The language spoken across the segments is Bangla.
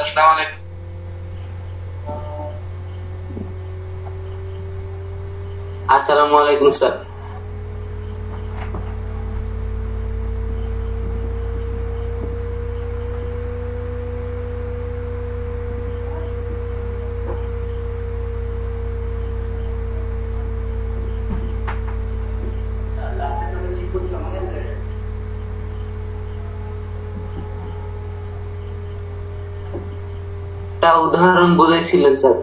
अस्सलाम वालेकुम। আসসালামু আলাইকুম স্যার। একটা উদাহরণ বুঝাইছিলেন স্যার।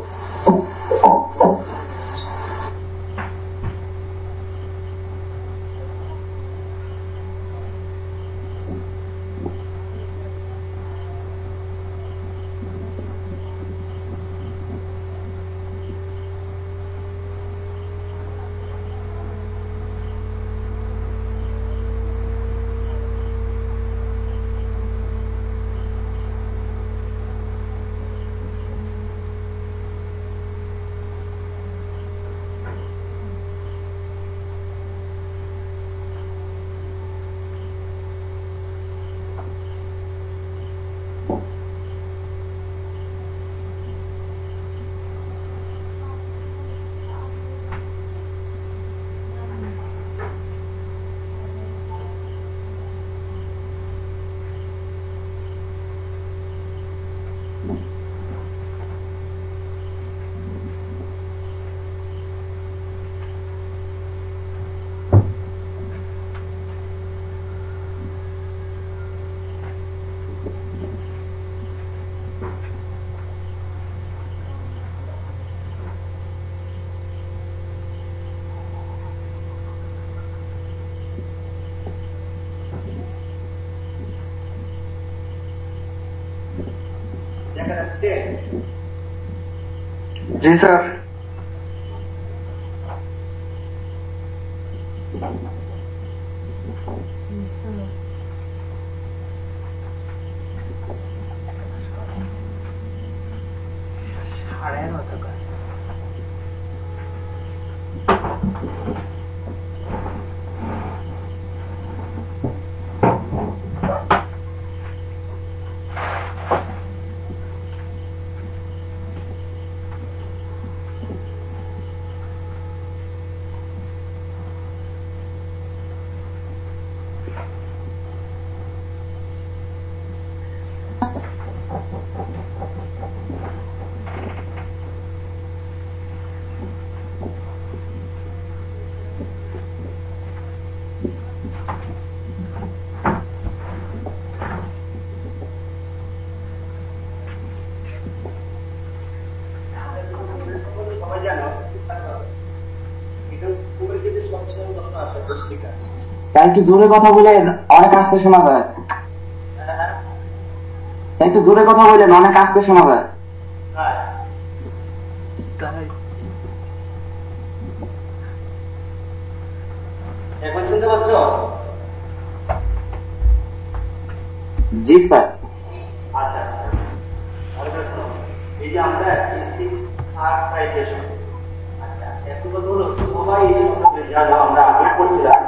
जी सर। একটু জোরে কথা বলেন, অনেক আস্তে শোনা যায়। একটু জোরে কথা বলেন, অনেক আস্তে শোনা যায়। এখন শুনতে পাচ্ছ? জি স্যার। আচ্ছা, এই যে আমরা সবাই এই সমস্ত যা আমরা আগে করছিলাম,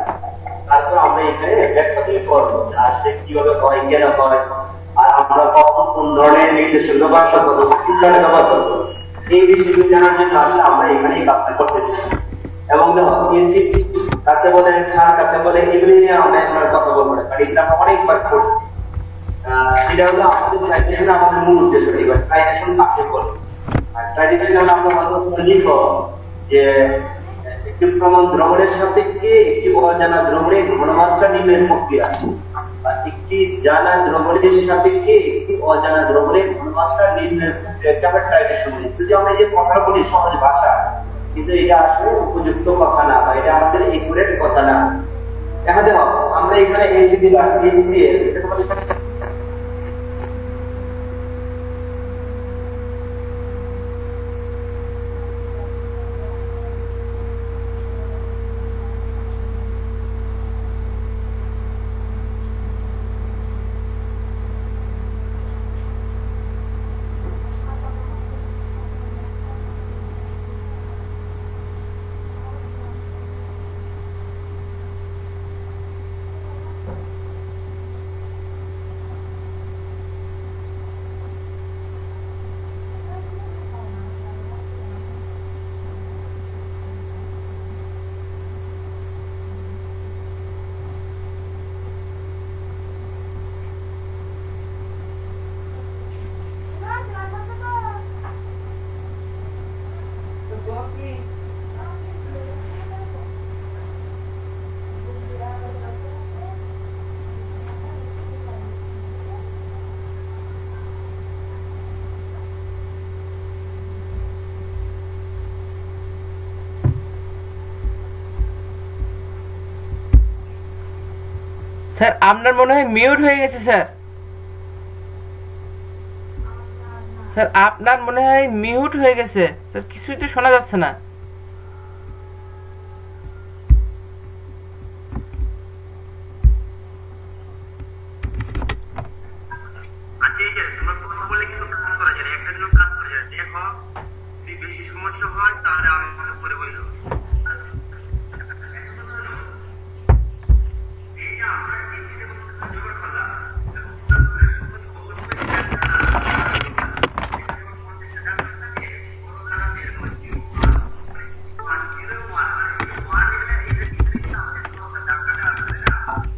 তারপর আমরা এখানে ব্যাখ্যা দিয়ে করবো আসলে কিভাবে হয়, কেন হয়, আর আমরা কখন কোন ধরনের নির্দেশন ব্যবহার করবো, সিদ্ধান্ত ব্যবহার করবো, এই বিষয়গুলো জানার জন্য আসলে আমরা এখানে এই কাজটা করতেছি। এবং দেখো এসিড কাকে বলে, ক্ষার কাকে বলে, এগুলি নিয়ে আমরা একবার কথা বলবো না, কারণ এটা আমরা অনেকবার করছি। সেটা হলো আমাদের ট্রাইটেশন, আমাদের মূল উদ্দেশ্য। এবার ট্রাইটেশন কাকে বলে? আর ট্রাইটেশন হলো আমরা হয়তো লিখ যে একটি প্রমাণ দ্রবণের সাপেক্ষে একটি অজানা দ্রবণের ঘনমাত্রা নির্ণয়ের প্রক্রিয়া, একটি জানা দ্রবণের সাপেক্ষে একটি অজানা দ্রবণের ঘনমাত্রা নির্ণয়ের প্রক্রিয়াকে আমরা ট্রাইটেশন বলি। যদি আমরা এই যে কথা বলি সহজ ভাষা, কিন্তু এটা আসলে উপযুক্ত কথা না, বা এটা আমাদের একুরেট কথা না। এখন দেখো আমরা এখানে এসি দিলাম, HCl, স্যার আপনার মনে হয় মিউট হয়ে গেছে স্যার। স্যার আপনার মনে হয় মিউট হয়ে গেছে স্যার, কিছুই তো শোনা যাচ্ছে না।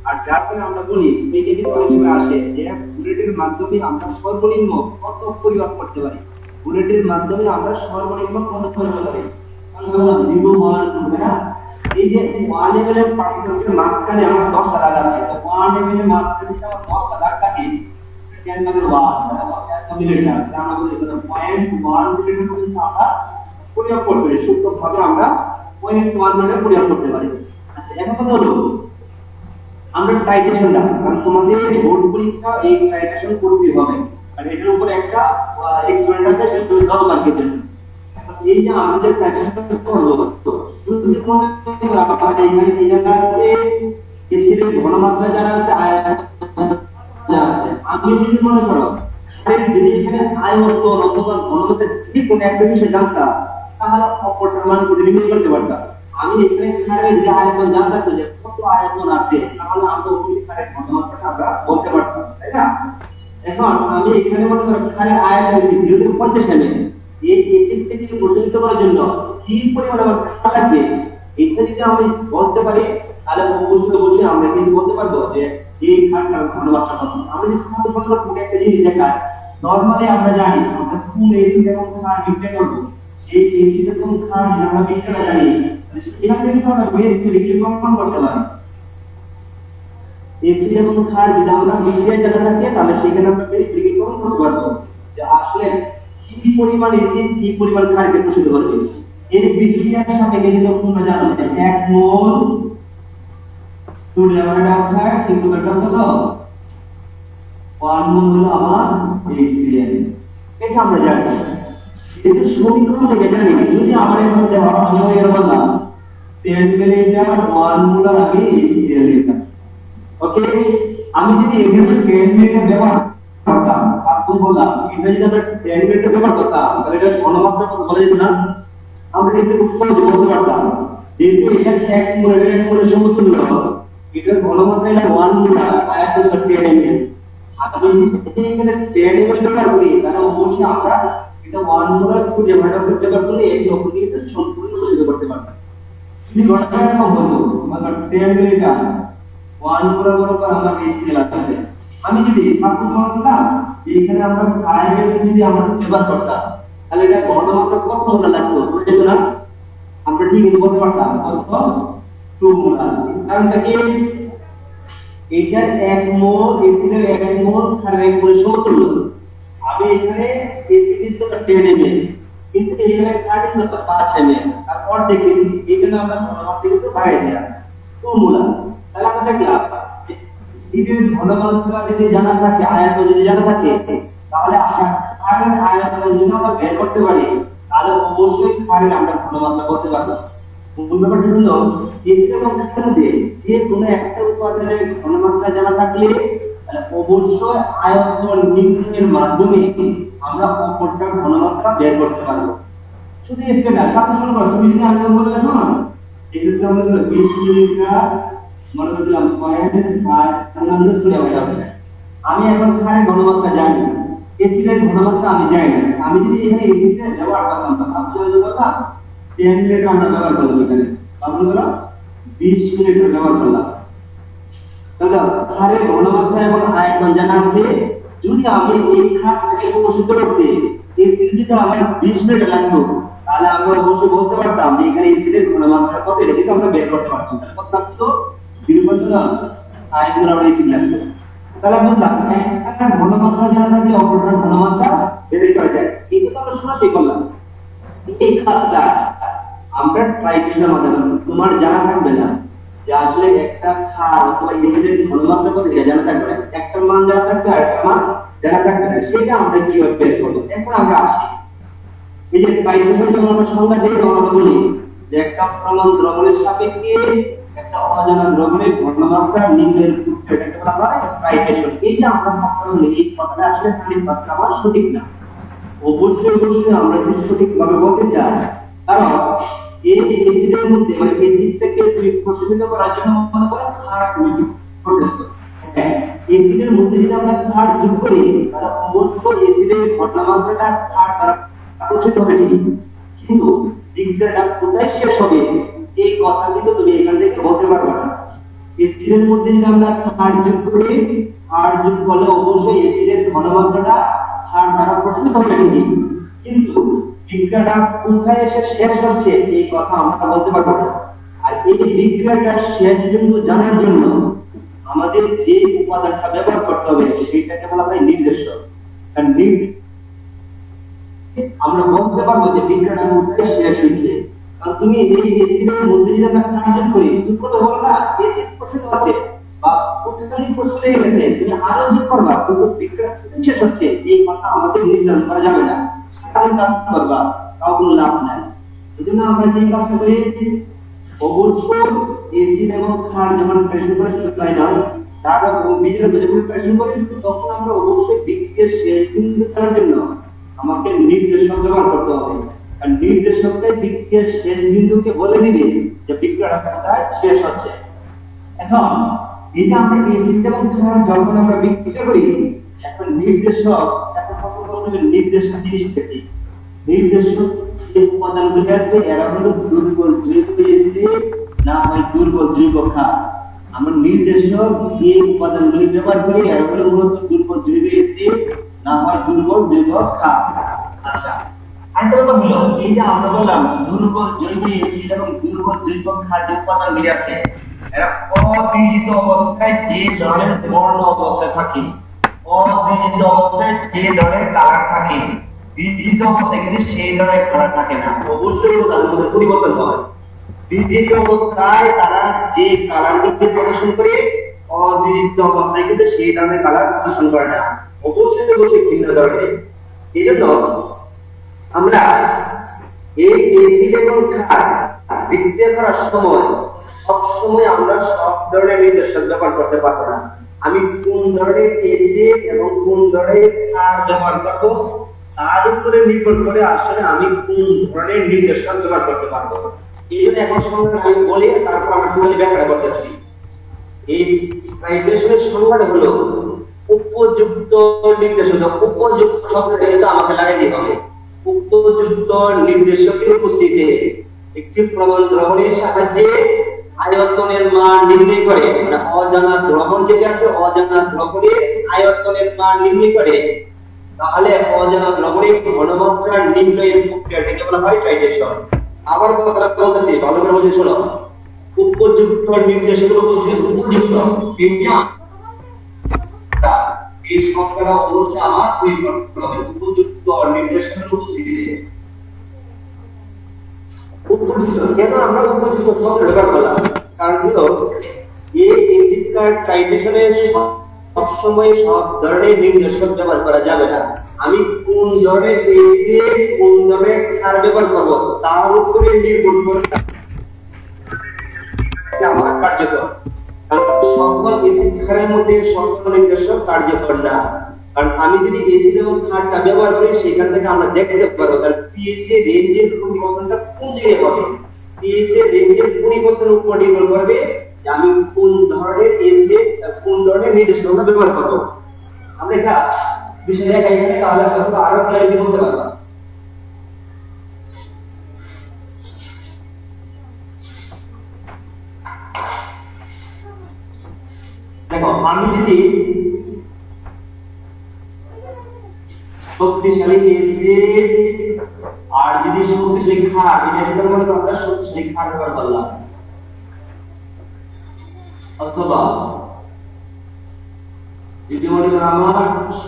আর যার কারণে আমরা বলি এই যে অনেক সময় আসে যে বুলেটের মাধ্যমে আমরা সর্বনিম্ন কত পরিমাপ করতে পারি, বুলেটের মাধ্যমে আমরা সর্বনিম্ন কত করতে পারি। এই যে 1 ml এর পার্টিকেলের মাঝখানে আমার 10টা দাগ আছে, তো 1 ml এর মাঝখানে আমার 10টা দাগ থাকে, 10 ভাগের 1 মিলিমিটার, আমরা বলি এটা 0.1 মিলিমিটার পর্যন্ত আমরা পরিমাপ করতে পারি। সূক্ষ্মভাবে আমরা 0.1 মিলিমিটার পরিমাপ করতে পারি। আচ্ছা, এখন কথা হলো আমরা টাইটেশনটা, কারণ তোমাদের বোর্ড পরীক্ষা এই টাইটেশন করতে হবে, আর এটার উপর একটা এক্সপেরিমেন্ট আছে, সেটা 10 মার্কের জন্য। এই যে আমাদের টাইটেশন করব, যদি মনে করো আমাদের এখানে এই জায়গা আছে এসিডের ঘনমাত্রা জানা আছে, আয়তন জানা আছে। আমি যদি মনে করো যদি এখানে আয়তন অথবা ঘনমাত্রা যে কোনো একটা বিষয় জানতাম, তাহলে অপরটার মান নির্ণয় করতে পারতাম। আমি এখানে খারের যে আয়তন জানতাম যে কত আয়তন আছে, তাহলে আমরা ওই খারের ঘনমাত্রাটা আমরা বলতে পারতাম, তাই না? এখন আমি এখানে মনে করো খারের আয়তন আছে 0 থেকে 50 ml, এই এসিড থেকে প্রতিনিধিত্ব করার জন্য কি পরিমাণ আমার খার লাগবে, এটা যদি আমি বলতে পারি তাহলে অবশ্যই আমরা কিন্তু বলতে পারবো যে এই খারটার ঘনমাত্রা কত। আমি যদি সাধারণ মনে করব একটা জিনিস দেখাই, নরমালি আমরা জানি আমরা কোন এসিড এবং খার মিক্সচার করব, সেই এসিড এবং খার যদি আমরা মিক্সচার জানি, এখান থেকে আমরা বের প্রমাণ করতে পারি। এসিড এবং ক্ষার যদি আমরা মিক্সচার জানা থাকে, তাহলে সেখানে আমরা বের প্রমাণ করতে পারবো যে আসলে কি পরিমাণ এসিড কি পরিমাণ ক্ষারকে প্রস্তুত করবে। এর বিক্রিয়ার সাপেক্ষে যদি তোমরা জানো যে 1 মোল সোডিয়াম হাইড্রোক্সাইড কিন্তু বেটার কত 1 মোল হলো আমার HCl, এটা আমরা জানি। কিন্তু সমীকরণ থেকে জানি যদি আমার এর মধ্যে আমি এর বললাম 10 মিলিলিটার 1 মোল আমি HCl নিতাম, ওকে। আমি যদি এখানে 10 মিলিলিটার ব্যবহার করতাম, সাপোজ বললাম এটা যদি আমরা 10 মিলিলিটার ব্যবহার করতাম, তাহলে এটা ঘনমাত্রা কত বলা যেত না? আমরা কিন্তু খুব সহজে বলতে পারতাম যেহেতু এটা 1 মোলের সমতুল্য, এটার ঘনমাত্রা হলো 1 মোল, আয়তন হলো 10 ml। আমি এখানে 10 ml ব্যবহার করি, তাহলে অবশ্যই আমরা এটা 1 মোল সোডিয়াম হাইড্রোক্সাইড ব্যবহার করলে একে অপরকে কিন্তু সম্পূর্ণ প্রস্তুত করতে পারতাম। যদি ঘটনাটা কম হতো, মানে 10 মিলিলিটার 1 মোল বরাবর আমরা HCl আছে, আমি যদি সাপোজ বলতাম যে এখানে আমরা 5 ml যদি আমরা ব্যবহার করতাম, তাহলে এটা ঘনমাত্রা কত মোল লাগতো বুঝছো না? আমরা ঠিক বলতে পারতাম কত 2 মোল। কারণটা কি, এটা 1 মোল এসিডের 1 মোল আর 1 মোল সমতুল্য। আমি এখানে এসিড ইজ কত 10 ml, কিন্তু এখানে ক্ষার ইজ কত 5 ml, আর অর্ধেক এসিড, এখানে আমরা ঘনমাত্রা কিন্তু বাড়াই দিলাম 2 মোল। তাহলে আমরা দেখলাম এসিডের ঘনমাত্রা যদি জানা থাকে, আয়তন যদি জানা থাকে, তাহলে আমরা ক্ষারের আয়তন যদি আমরা বের করতে পারি, তাহলে অবশ্যই ক্ষারের আমরা ঘনমাত্রা বলতে পারবো। মূল ব্যাপারটা হলো এসিড এবং ক্ষারের মধ্যে যে কোনো একটা উপাদানের ঘনমাত্রা জানা থাকলে তাহলে অবশ্যই আয়তন নির্ণয়ের মাধ্যমে আমরা অপরটার ঘনমাত্রা বের করতে পারবো। শুধু এসিড না, সাপোজ মনে করো তুমি যদি আমি বললাম না এটা আমরা 20 মিলিলিটার মনে করলাম 0.5 সোডিয়াম হাইড্রোক্সাইড, আমি এখন ক্ষারের ঘনমাত্রা জানি, এসিডের ঘনমাত্রা আমি জানি না। আমি যদি এখানে এসিডের ব্যবহার করতাম, সাপোজ বললাম 10 মিলিলিটার আমরা ব্যবহার করব, এখানে আমরা ধরো 20 মিলিলিটার ব্যবহার করলাম, তাহলে ক্ষারের ঘনমাত্রা এবং আয়তন জানা আছে। যদি আমি এই ক্ষারটাকে প্রস্তুত করতে এসিড যদি আমার 20 মিলিলিটার লাগতো, তাহলে আমরা অবশ্যই বলতে পারতাম যে এখানে এসিডের ঘনমাত্রা কত, এটা কিন্তু আমরা বের করতে পারতাম। তাহলে কত লাগতো 0.5 মোল আমরা এসিড লাগতো। তাহলে বুঝলাম একটা ঘনমাত্রা জানা থাকলে অপরটার ঘনমাত্রা বের করা যায়। কিন্তু তো আমরা সরাসরি করলাম এই কাজটা আমরা ট্রাইটেশনের মাধ্যমে, তোমার জানা থাকবে না যে আসলে একটা ক্ষার অথবা এসিডের ঘনমাত্রা কত এটা জানা থাকবে না, একটা মান জানা থাকবে আর একটা মান জানা থাকবে না, সেটা আমরা কিভাবে বের করবো। এখন আমরা আসি এই যে টাইট্রেশন যখন আমরা সংজ্ঞা দিই তখন আমরা বলি যে একটা প্রমাণ দ্রবণের সাপেক্ষে একটা অজানা দ্রবণের ঘনমাত্রা নির্ণয়ের প্রক্রিয়াটাকে বলা হয় টাইট্রেশন। এই যে আমরা কথা বলি এই কথাটা আসলে 100% আমার সঠিক না, অবশ্যই আমরা যদি সঠিকভাবে বলতে চাই, কারণ এই এসিডের মধ্যে মানে এসিডটাকে তুমি প্রতিষ্ঠিত করার জন্য মনে করো ক্ষার তুমি প্রসেস করো। হ্যাঁ, এসিডের মধ্যে যদি আমরা ক্ষার যোগ করি তাহলে অবশ্যই এসিডের ঘনমাত্রাটা ক্ষার দ্বারা প্রতিষ্ঠিত হবে ঠিকই, কিন্তু বিক্রিয়াটা কোথায় শেষ হবে এই কথা কিন্তু তুমি এখান থেকে বলতে পারবে না। এসিডের মধ্যে যদি আমরা ক্ষার যোগ করি, ক্ষার যোগ করলে অবশ্যই এসিডের ঘনমাত্রাটা ক্ষার দ্বারা প্রতিষ্ঠিত হবে ঠিকই, কিন্তু বিক্রিয়াটা কোথায় এসে শেষ হচ্ছে এই কথা আমরা বলতে পারবো না। আর এই বিক্রিয়াটার শেষ বিন্দু জানার জন্য আমাদের যে উপাদানটা ব্যবহার করতে হবে সেটাকে বলা হয় নির্দেশক। আর আমরা বলতে পারবো যে বিক্রিয়াটা কোথায় শেষ হয়েছে, কারণ তুমি এই এসিডের মধ্যে যদি আমরা কাজ করি যোগ করতে হবে না, এসিড প্রস্তুত আছে বা টোটালি প্রস্তুত হয়ে গেছে, তুমি আরো যোগ করবা কিন্তু বিক্রিয়া শেষ হচ্ছে এই কথা আমাদের নির্ধারণ করা যাবে না। সাধারণ কাজ করবা তাও কোনো লাভ নাই। এজন্য আমরা যে কাজটা করি অবশ্যই এসিড এবং ক্ষার যখন প্রেশন করে শুকায় না তার ভিতরে যখন প্রেশন করি তখন আমরা অবশ্যই বিক্রিয়ার শেষ বিন্দু জানার জন্য আমাকে নির্দেশক ব্যবহার করতে হবে। আর নির্দেশকটাই বিক্রিয়ার শেষ বিন্দুকে বলে দিবে যে বিক্রিয়াটা কোথায় শেষ হচ্ছে। এখন এই যে আমরা এসিড এবং ক্ষার যখন আমরা বিক্রিয়া করি এখন নির্দেশক, এখন কত প্রশ্ন নির্দেশক জিনিসটা কি? নির্দেশক যে উপাদানগুলি আছে এরা হলো দুর্বল জৈব এসিড না হয় দুর্বল জৈব ক্ষার। আমরা নির্দেশক যে উপাদানগুলি ব্যবহার করি এরা হলো মূলত দুর্বল জৈব এসিড না হয় দুর্বল জৈব ক্ষার। আচ্ছা, আরেকটা ব্যাপার হলো এই যে আমরা বললাম দুর্বল জৈব এসিড এবং দুর্বল জৈব ক্ষার যে উপাদানগুলি আছে এরা অবিজিত অবস্থায় যে ধরনের বর্ণ অবস্থায় থাকে, অবিজিত অবস্থায় যে ধরনের কালার থাকে, বিজিত অবস্থায় কিন্তু সেই ধরনের কালার থাকে না, অবশ্যই তাদের মধ্যে পরিবর্তন হয়। বিজিত অবস্থায় তারা যে কালারগুলি প্রদর্শন করে অবিজিত অবস্থায় কিন্তু সেই ধরনের কালার প্রদর্শন করে না, অবশ্যই ভিন্ন ধরনের। এই জন্য আমরা এই এসিড এবং ক্ষার বিক্রিয়া করার সময় সবসময় আমরা সব ধরনের নির্দেশক ব্যবহার করতে পারবো না। আমি কোন ধরনের এসিড এবং কোন ধরনের ক্ষার ব্যবহার করবো তার উপরে নির্ভর করে আসলে আমি কোন ধরনের নির্দেশক ব্যবহার করতে পারবো। এই জন্য এখন সংজ্ঞা আমি বলি তারপর আমরা টোটালি ব্যাখ্যা করতেছি। এই টাইট্রেশনের সংজ্ঞাটা হলো উপযুক্ত নির্দেশক। উপযুক্ত শব্দটা কিন্তু আমাকে লাগাই দিতে হবে। উপযুক্ত নির্দেশকের উপস্থিতিতে একটি প্রবল দ্রবণের সাহায্যে আয়তনের মান নির্ণয় করে, মানে অজানা দ্রবণ যেটা আছে অজানা দ্রবণের আয়তনের মান নির্ণয় করে, তাহলে অজানা দ্রবণের ঘনমাত্রা নির্ণয়ের প্রক্রিয়াটাকে বলা হয় টাইট্রেশন। আবার কথাটা বলতেছি ভালো করে বুঝে শোনো। উপযুক্ত নির্দেশকের উপস্থিতি উপযুক্ত এই সংখ্যাটা অবশ্যই আমার তৈরি করতে হবে। উপযুক্ত নির্দেশকের উপস্থিতিতে উপযুক্ত কেন আমরা উপযুক্ত শব্দ ব্যবহার করলাম? কারণ হলো এই এসিড টাইট্রেশনে সবসময় সব ধরনের নির্দেশক ব্যবহার করা যাবে না। আমি কোন ধরনের এসিড কোন ধরনের ক্ষার ব্যবহার করব তার উপরে নির্ভর করে আমার কার্যকর। সকল এসিড ক্ষারের মধ্যে সকল নির্দেশক কার্যকর না, কারণ আমি যদি এসিড এবং ক্ষারটা ব্যবহার করি সেখান থেকে আমরা দেখতে পারবো কারণ পিএইচ এর রেঞ্জের পরিবর্তনটা কোন জায়গায় হবে। পিএইচ এর রেঞ্জের পরিবর্তনের উপর নির্ভর করবে যে আমি কোন ধরনের এসিড কোন ধরনের নির্দেশক আমরা ব্যবহার করব। আমরা এটা বিষয় দেখা এখানে তাহলে আমরা আরো ক্লিয়ারলি বুঝতে পারবো। দেখো আমি যদি শক্তিশালী এসিড আর যদি শক্তিশালী ক্ষার এটার মনে করো আমরা শক্তিশালী ক্ষার ব্যবহার করলাম, অথবা যদি মনে করো আমার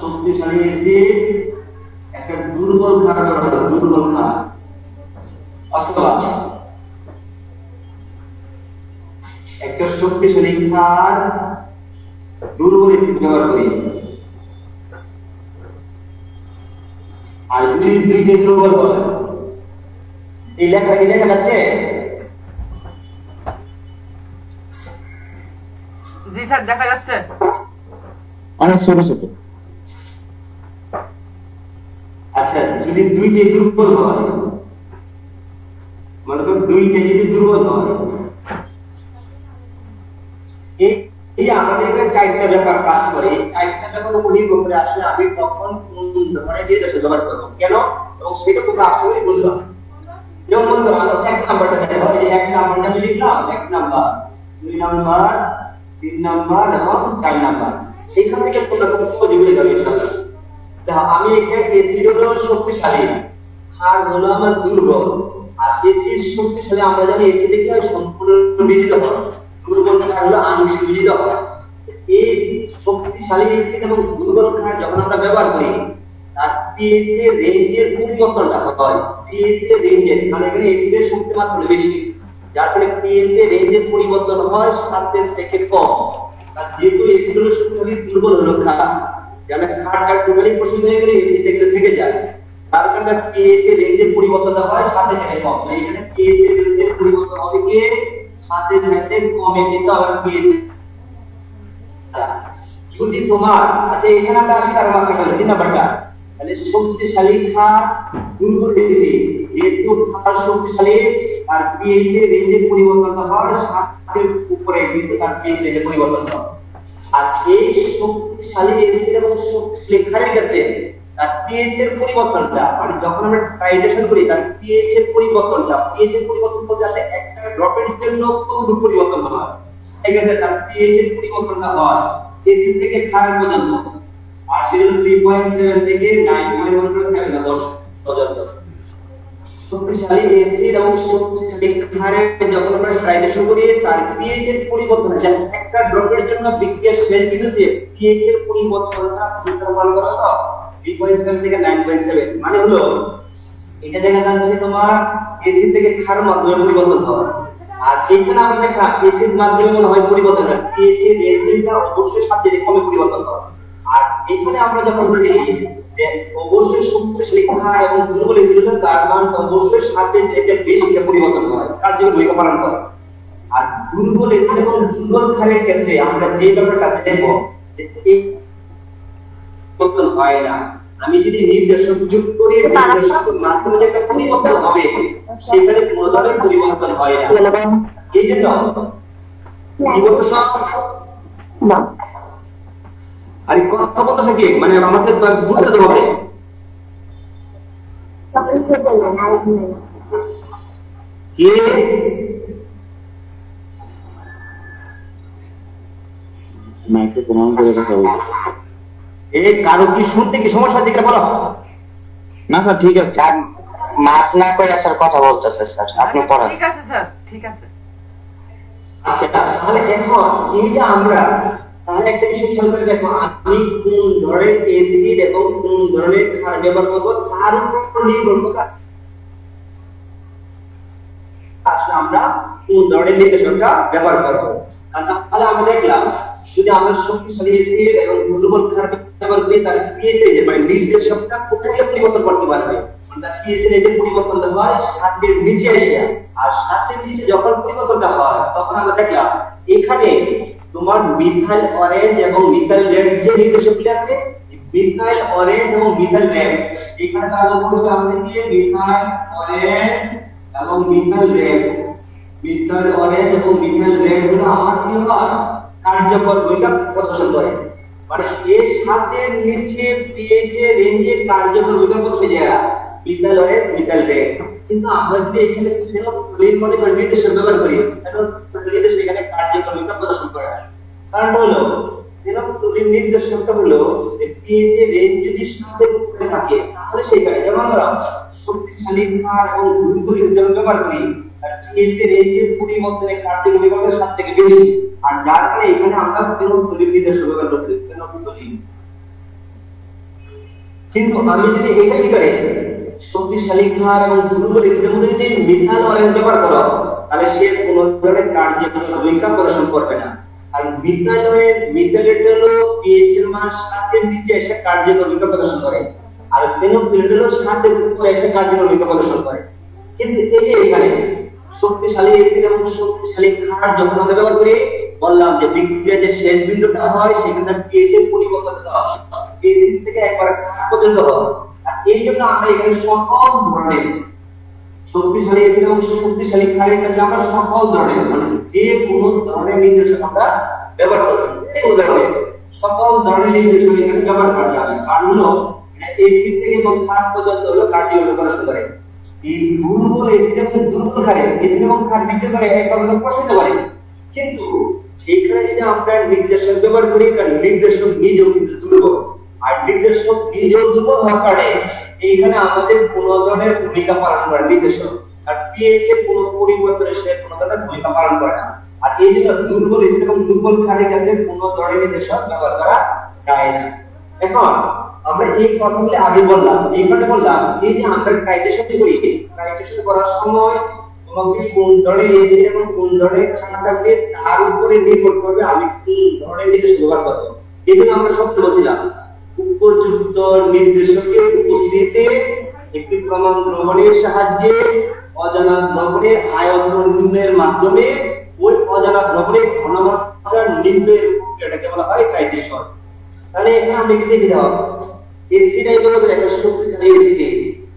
শক্তিশালী এসিড একটা দুর্বল ক্ষার ব্যবহার করলাম, দুর্বল ক্ষার, অথবা একটা শক্তিশালী ক্ষার দুর্বল এসিড ব্যবহার করি, আর যদি দুইটি দুর্বল হয়, এই লেখাটা কি দেখা যাচ্ছে? জি স্যার দেখা যাচ্ছে। অনেক ছোট ছোট। আচ্ছা, যদি দুইটি দুর্বল হয়, মনে করো দুইটা যদি দুর্বল হয়, এই আমাদের এখানে চারটা ব্যাপার কাজ করে। এই চারটা ব্যাপার উপর নির্ভর করে আসলে আমি কখন কোন ধরনের নির্দেশ ব্যবহার করবো, কেন, এবং সেটা তোমরা আসলে বুঝবা। যেমন মনে করো এক নাম্বারটা দেখো, এই এক নাম্বারটা আমি লিখলাম, এক নাম্বার, 2 নাম্বার, 3 নাম্বার এবং 4 নাম্বার। এখান থেকে তোমরা খুব সহজে বুঝে যাবে ইনশাআল্লাহ। দেখো আমি এখানে এসিড হলো শক্তিশালী, ক্ষার হলো আমার দুর্বল। আর এসিড শক্তিশালী আমরা জানি এসিড কি হয়, সম্পূর্ণ বিজিত হয়, দুর্বল ক্ষার হলো আংশিক বিজিত হয়। এই শক্তিশালী এসিড এবং দুর্বল ক্ষার যখন আমরা ব্যবহার করি, তার পিএইচ এর রেঞ্জের পরিবর্তনটা হয়। পিএইচ এর রেঞ্জের মানে এখানে এসিডের শক্তি মাত্রা বেশি, যার ফলে পিএইচ এর রেঞ্জের পরিবর্তন হয় 7 এর থেকে কম। আর যেহেতু এসিড হলো শক্তিশালী, দুর্বল হলো ক্ষার, যেন ক্ষারটা টোটালি প্রসিড হয়ে গেলে এসিডটা কিন্তু থেকে যায়, তার কারণে পিএইচ এর রেঞ্জের পরিবর্তনটা হয় 7 এর থেকে কম। এখানে পিএইচ এর রেঞ্জের পরিবর্তন হবে কি 7 এর থেকে কমে, কিন্তু আবার পিএইচ যদি তোমার, আচ্ছা এখানে আমরা আসি তার মাত্রা হলো 3 নাম্বারটা, তাহলে শক্তিশালী ক্ষার দুর্বল এসিড, যেহেতু ক্ষার শক্তিশালী আর পিএইচ এর রেঞ্জের পরিবর্তনটা হয় 7 এর উপরে, কিন্তু তার পিএইচ রেঞ্জের পরিবর্তন হয়। আর এই শক্তিশালী এসিড এবং শক্তিশালী ক্ষারের ক্ষেত্রে তার পিএইচ এর পরিবর্তনটা, মানে যখন আমরা টাইট্রেশন করি তার পিএইচ এর পরিবর্তনটা, পিএইচ এর পরিবর্তন বলতে আসলে একটা ড্রপের জন্য কতটুকু পরিবর্তন হয়, এক্ষেত্রে তার পিএইচ এর পরিবর্তনটা হয় এসিড থেকে ক্ষার পর্যন্ত, আর সেটা হলো 3.7 থেকে 9.1 পর্যন্ত। শক্তিশালী এসিড এবং শক্তিশালী ক্ষারের যখন আমরা টাইট্রেশন করি তার পিএইচ এর পরিবর্তন হয়, জাস্ট একটা ড্রপের জন্য বিক্রিয়ার শেল বিন্দুতে পিএইচ এর পরিবর্তনটা পরিবর্তন করা হয় 3.7 থেকে 9.7, মানে হলো এটা দেখা যাচ্ছে তোমার এসিড থেকে ক্ষার মাধ্যমে পরিবর্তন হয়। আর এখানে আমরা দেখলাম এসিড মাধ্যমে মনে হয় পরিবর্তন হয়, পিএইচ এর রেঞ্জটা অবশ্যই 7 থেকে কমে পরিবর্তন হয়। আর এখানে আমরা যখন দেখি যে অবশ্যই শক্তিশালী ক্ষার এবং দুর্বল এসিড হলে তার মান অবশ্যই 7 এর থেকে বেশি পরিবর্তন হয়, কার্যকরী ভূমিকা পালন করে। আর দুর্বল এসিড এবং দুর্বল ক্ষারের ক্ষেত্রে আমরা যে ব্যাপারটা দেখবো যে এই পরিবর্তন হয় না। আমি যদি নির্দেশক যোগ করি, নির্দেশকের মাধ্যমে যে একটা পরিবর্তন হবে, সেখানে কোনো ধরনের পরিবর্তন হয় না। এই জন্য কি বলতে না, আরে কথা বলতে থাকি, মানে আমাকে তো বুঝতে হবে। কি মাইক্রোফোন অন করে কথা বলতে, এই কারো কি শুনতে কি সমস্যা হচ্ছে বলো? না স্যার ঠিক আছে, স্যার মাত না করে স্যার কথা বলতেছে স্যার, আপনি পড়ান। ঠিক আছে স্যার, ঠিক আছে। আচ্ছা তাহলে এখন এই যে আমরা তাহলে একটা বিষয় খেয়াল করে দেখো, আমি কোন ধরনের এসিড এবং কোন ধরনের ক্ষার ব্যবহার করবো তার উপর নির্ভর করে আসলে আমরা কোন ধরনের নির্দেশকটা ব্যবহার করবো। তাহলে আমরা দেখলাম যদি আমরা শক্তিশালী এসিড এবং দুর্বল ক্ষার ব্যবহার করি তার পিএইচ এর মানে নির্দেশকটা কোথায় পরিবর্তন করতে পারবে, মানে পিএইচ এর পরিবর্তনটা হয় 7 এর নিচে এসে, আর 7 এর নিচে যখন পরিবর্তনটা হয় তখন আমরা দেখলাম এখানে তোমার মিথাইল অরেঞ্জ এবং মিথাইল রেড যে নির্দেশকগুলি আছে, মিথাইল অরেঞ্জ এবং মিথাইল রেড, এখানে তার উপরে আমাদেরকে মিথাইল অরেঞ্জ এবং মিথাইল রেড, মিথাইল অরেঞ্জ এবং মিথাইল রেড হলো আমার কি হয় কার্যকর ভূমিকা প্রদর্শন করে, মানে এই 7 এর নিচে পিএইচ এর রেঞ্জে কার্যকর ভূমিকা প্রদর্শন যায় মিথাইল অরেঞ্জ মিথাইল রেড। কিন্তু আমরা যদি এখানে ফেনোক্লোরিন মনে করি নির্দেশক ব্যবহার করি, তাহলে নির্দেশক এখানে কার্যকর ভূমিকা প্রদর্শন করে না। কারণ হলো ফেনোক্লোরিন নির্দেশকটা হলো যে পিএইচ এর রেঞ্জ যদি 7 এর উপরে থাকে তাহলে সেখানে যেমন আমরা শক্তিশালী ক্ষার এবং দুর্বল এসিড ব্যবহার করি, পিএইচ এর রেঞ্জের পরিবর্তনে কার্যকর ভূমিকা 7 থেকে বেশি, আর যার কারণে এখানে আমরা ফেনোক্লোরিন নির্দেশক ব্যবহার করতে ফেনোক্লোরিন। কিন্তু আমি যদি এটা কি করে শক্তিশালী ক্ষার এবং দুর্বল এসিডের মধ্যে যদি মিথাইল অরেঞ্জ ব্যবহার করো তাহলে সে কোনো ধরনের কার্যকরী ভূমিকা প্রদর্শন করবে না। আর মিথাইলেট হলো pH এর মান 7 এর নিচে এসে কার্যকরী ভূমিকা প্রদর্শন করে, আর ফেনোক্সিলেট হলো 7 এর উপরে এসে কার্যকরী ভূমিকা প্রদর্শন করে। কিন্তু এই যে এখানে শক্তিশালী এসিড এবং শক্তিশালী ক্ষার যখন আমরা ব্যবহার করি, বললাম যে বিক্রিয়া যে শেষ বিন্দুটা হয় সেখানে pH এর পরিবর্তনটা হয় এসিড থেকে একবার ক্ষার পর্যন্ত হয়। আর এই জন্য আমরা এখানে সকল ধরনের শক্তিশালী এসিড এবং শক্তিশালী ক্ষারের ক্ষেত্রে আমরা সকল ধরনের মানে যে কোনো ধরনের নির্দেশক আমরা ব্যবহার করব, এই উদাহরণে সকল ধরনের নির্দেশক এখানে ব্যবহার করা যাবে। কারণ হলো এসিড থেকে ক্ষার পর্যন্ত হলো কার্যকরী প্রদর্শন করে। এই দুর্বল এসিড এবং দুর্বল ক্ষারে এসিড এবং ক্ষার বিক্রিয়া করে একভাবে পড়তে পারে, কিন্তু এখানে যদি আমরা নির্দেশক ব্যবহার করি কারণ নির্দেশক নিজেও কিন্তু দুর্বল, আর নির্দেশক নিজেও দুর্বল হওয়ার কারণে এইখানে আমাদের কোনো ধরনের ভূমিকা পালন করে নির্দেশক, আর pH এর কোনো পরিবর্তনে সে কোনো ধরনের ভূমিকা পালন করে না। আর এই জন্য দুর্বল এসিড এবং দুর্বল ক্ষারের ক্ষেত্রে কোনো ধরনের নির্দেশক ব্যবহার করা যায় না। এখন আমরা এই কথাগুলো আগে বললাম, এইখানে বললাম এই যে আমরা টাইট্রেশন করি, টাইট্রেশন করার সময় তোমাকে কোন ধরনের এসিড এবং কোন ধরনের ক্ষার থাকবে তার উপরে নির্ভর করবে আমি কোন ধরনের নির্দেশক ব্যবহার করব। এই জন্য আমরা সবটা বলছিলাম উপযুক্ত নির্দেশকের উপস্থিতিতে একটি প্রমাণ দ্রবণের সাহায্যে অজানা দ্রবণের আয়তন নির্ণয়ের মাধ্যমে ওই অজানা দ্রবণের ঘনমাত্রা নির্ণয়ের প্রক্রিয়াটাকে বলা হয় টাইট্রেশন। তাহলে এখানে আমরা কি দেখে দাও এসিডাই বলতে একটা শক্তিশালী এসিড,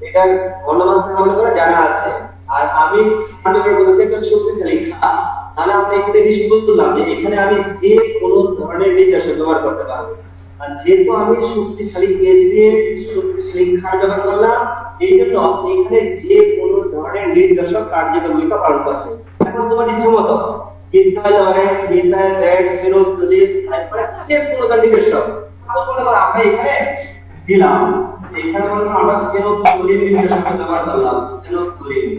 এটা ঘনমাত্রা আমরা করে জানা আছে, আর আমি আপনাদের বলেছি একটা শক্তিশালী ক্ষার। তাহলে আমরা এখানে নিশ্চিত বললাম যে এখানে আমি যে কোনো ধরনের নির্দেশক ব্যবহার করতে পারবো, আর যেহেতু আমি শক্তিশালী এসিড শক্তিশালী ক্ষার ব্যবহার করলাম এই জন্য এখানে যে কোনো ধরনের নির্দেশক কার্যকরী ভূমিকা পালন করবে। এখন তোমার ইচ্ছা মতো মিথাইল অরেঞ্জ, মিথাইল রেড, ফেনোক্সিলেট, তারপরে যে কোনো ধরনের নির্দেশক আমরা এখানে দিলাম। এখানে বললাম আমরা ফেনোক্সিলেট নির্দেশক ব্যবহার করলাম, ফেনোক্সিলেট।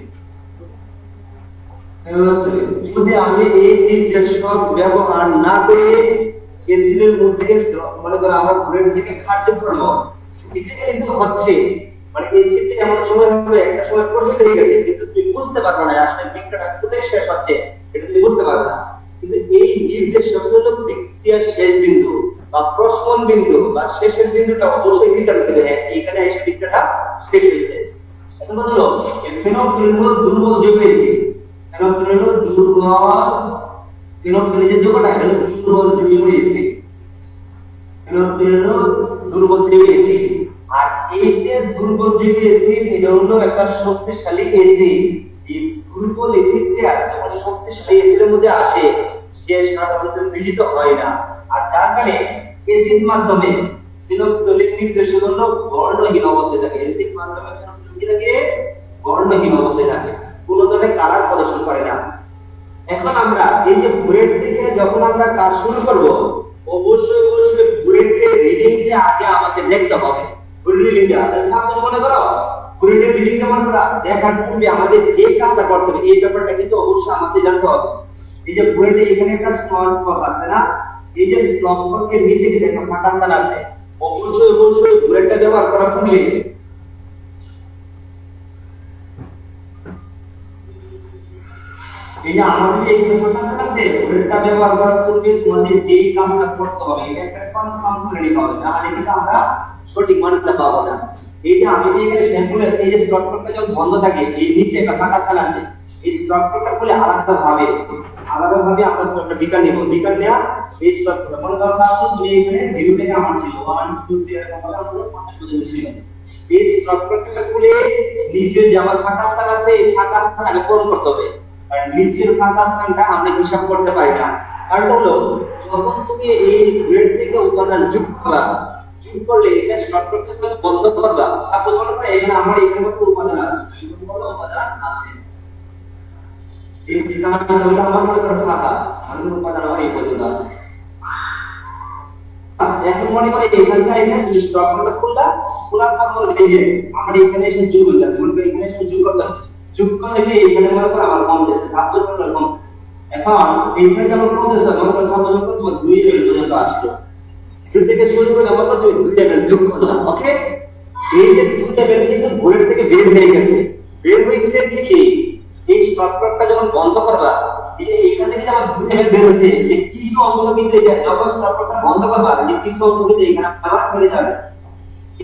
যদি আমি এই নির্দেশক ব্যবহার না করে এসিডের মধ্যে মনে করো আমরা ব্রেড থেকে ক্ষার যোগ করব, এটা কিন্তু হচ্ছে মানে এসিডটা এমন সময় হবে একটা সময় প্রস্তুত হয়ে গেছে কিন্তু তুমি বুঝতে পারবে না আসলে বিক্রিয়াটা কোথায় শেষ হচ্ছে, এটা তুমি বুঝতে পারবে না। কিন্তু এই নির্দেশক হলো বিক্রিয়ার শেষ বিন্দু বা প্রশমন বিন্দু বা শেষের বিন্দুটা অবশ্যই নির্ধারণ করতে হবে, এইখানে এসে বিক্রিয়াটা শেষ হয়েছে। এখন বললো ফেনোক্সিলেট হলো দুর্বল যৌগ এসিড, ফেনোক্সিলেট হলো দুর্বল, ফেনোক্সিলেটের যৌগটা হলো দুর্বল যৌগ এসিড, ফেনোক্সিলেট হলো দুর্বল যৌগ এসিড। আর এই যে দুর্বল যৌগ এসিড এটা হলো একটা শক্তিশালী এসিড। এই দুর্বল এসিডটা যখন শক্তিশালী এসিডের মধ্যে আসে সে সাধারণত মিলিত হয় না, আর যার কারণে এসিড মাধ্যমে ফেনোক্সিলেট নির্দেশক হলো বর্ণহীন অবস্থায় থাকে, এসিড মাধ্যমে ফেনোক্সিলেট কি থাকে বর্ণহীন অবস্থায় থাকে, কোনো ধরনের কালার প্রদর্শন করে না। এখন আমরা এই যে ব্রেড থেকে যখন আমরা কাজ শুরু করব অবশ্যই ব্রেডের রিডিংটা আগে আমাদের দেখতে হবে। ব্রেডের রিডিংটা সাপোজ মনে করো ব্রেডের রিডিংটা মনে করো দেখার পূর্বে আমাদের যে কাজটা করতে হবে এই ব্যাপারটা কিন্তু অবশ্যই আমাদের জানতে হবে। এই যে ব্রেডে এখানে একটা স্টপ কর্ক আছে না, এই যে স্টপ কর্কের নিচে যে একটা ফাঁকা স্থান আছে অবশ্যই ব্রেডটা ব্যবহার করার পূর্বে এই যে আমাদের এই ফাঁকা স্থান আছে ব্রেডটা ব্যবহার করার পূর্বে তোমাদের যেই কাজটা করতে হবে এটা একটা কনফার্ম করে নিতে হবে, নাহলে কিন্তু আমরা সঠিক মানটা পাবো না। এই যে আমি যে এখানে স্যাম্পল এই যে স্টপ কর্কটা যখন বন্ধ থাকে এই নিচে একটা ফাঁকা স্থান আছে, এই স্টপ কর্কটা খুলে আলাদাভাবে আমরা একটা বিকার নিব, বিকার নেওয়া এই স্টপ কর্কটা মনে করো সাপোজ তুমি এখানে 0 থেকে আমার ছিল 1 2 3 এরকম ভাবে আমরা 50 পর্যন্ত ছিল। এই স্টপ কর্কটা খুলে নিচে যে আমার ফাঁকা স্থান আছে এই ফাঁকা স্থান আগে পূরণ করতে হবে, আর নিচের ফাঁকা স্থানটা আমরা হিসাব করতে পারি না। কারণ হলো যখন তুমি এই গ্রেড থেকে উপাদান যোগ করলে এটা শর্টকাটটা বন্ধ করবা। সাপোজ মনে করো এখানে আমার এখানে একটা উপাদান আছে, এই ঠিকানাটা হলো আমার মনে করো ফাঁকা, আমার উপাদান আমার এই পর্যন্ত আছে। এখন মনে করো এখানটা এখানে স্ট্রাকচারটা খোলার পর মনে এই যে আমার এখানে এসে যোগ হয়ে যাচ্ছে, মনে করো এখানে এসে যোগ করতে আছে, যোগ করলে যে এখানে মনে করো আমার কম যাচ্ছে, সাপোজ মনে করো কম। এখন এইখানে যেমন কম যাচ্ছে মনে করো সাপোজ মনে করো তোমার 2 লেভেল পর্যন্ত আসলো, শুরু থেকে শুরু করে আমরা তো 2 লেভেল যোগ করলাম। ওকে, এই যে 2 লেভেল কিন্তু গ্রেড থেকে বের হয়ে গেছে। বের হয়েছে ঠিকই, এই শর্টকাটটা যখন বন্ধ করবা, এই যে এখানে যে আমার 2 ml বের হয়েছে, যে কিছু অংশ কিন্তু যখন শর্টকাটটা বন্ধ করবা, যে কিছু অংশ কিন্তু এখানে আবার চলে যাবে।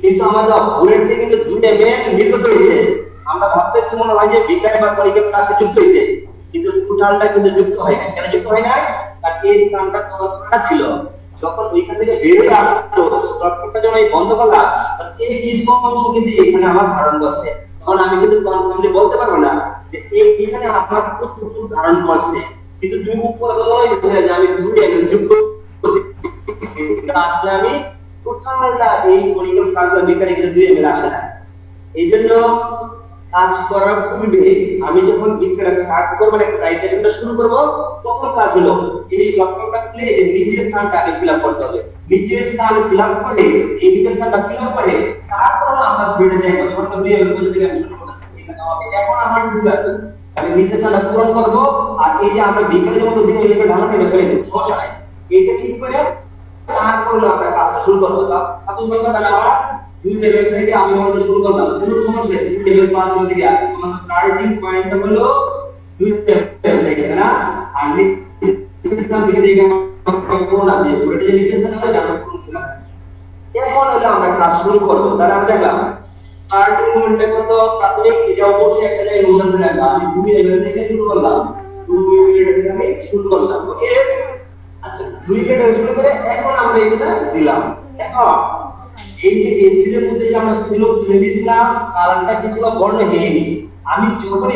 কিন্তু আমাদের বুলেট থেকে কিন্তু 2 ml নির্গত হয়েছে। আমরা ভাবতেছি মনে হয় যে বিকারে বা কলিকের ফ্লাক্সে যুক্ত হয়েছে, কিন্তু টোটালটা কিন্তু যুক্ত হয় না। কেন যুক্ত হয় না? কারণ এই স্থানটা ফাঁকা ছিল। যখন ওইখান থেকে বের হয়ে আসলো, শর্টকাটটা যখন বন্ধ করলাম, এই কিছু অংশ কিন্তু এখানে আমার ধারণ করছে। তখন আমি কিন্তু কনফার্মলি বলতে পারবো না যে এখানে আমার কতটুকু ধারণ করছে, কিন্তু তুমি উপরে বলাই যে আমি 2 ml যুক্ত করছি, আসলে আমি টোটালটা এই কলিকের ফ্লাক্স বিকারে কিন্তু 2 ml আসে না। এই জন্য কাজ করার পূর্বে আমি যখন বিক্রিয়া স্টার্ট করব, মানে টাইটেশনটা শুরু করব, তখন কাজ হলো এই শর্টকাটটা খুলে এই নিচের স্থানটা আগে ফিল আপ করতে হবে। নিচের স্থান ফিল আপ করে, এই নিচের স্থানটা ফিল আপ করে তারপর আমরা বেড়ে যাই। যখন তো 2 ml পর্যন্ত আমি শুরু করতেছি, এখন আমার ঠিক আছে, আমি নিচের স্থানটা পূরণ করব। আর এই যে আমরা বিক্রিয়া যখন 2 ml ঢালা ফেলে ফেলে সমস্যা নাই, এইটা ঠিক করে তারপর আমরা কাজটা শুরু করব। সাপোজ কথা তাহলে আমরা 2 লেভেল থেকে আমি মনে শুরু করলাম, কোনো সমস্যা নেই। 2 লেভেল পাস হতে গিয়ে আমার স্টার্টিং পয়েন্ট হলো 2 লেভেল থেকে, না? আর নিচের দিকে দিকে কোন আছে, ওটা যে নিচের দিকে আছে জানা কোন কি আছে। এখন হলো আমরা কাজ শুরু করব। তাহলে আমরা দেখলাম স্টার্টিং পয়েন্টটা কত, প্রাথমিক এটা অবশ্যই একটা জায়গায় নোট করে রাখলাম। আমি 2 লেভেল থেকে শুরু করলাম, 2 লেভেল থেকে আমি শুরু করলাম। ওকে, আচ্ছা 2 লেভেল থেকে শুরু করে এখন আমরা এটা দিলাম। এখন এই যে এসিডের মধ্যে যে আমরা ফিলপ তুলে দিয়েছিলাম, কারণটা কিছুটা বর্ণহীন। আমি যখন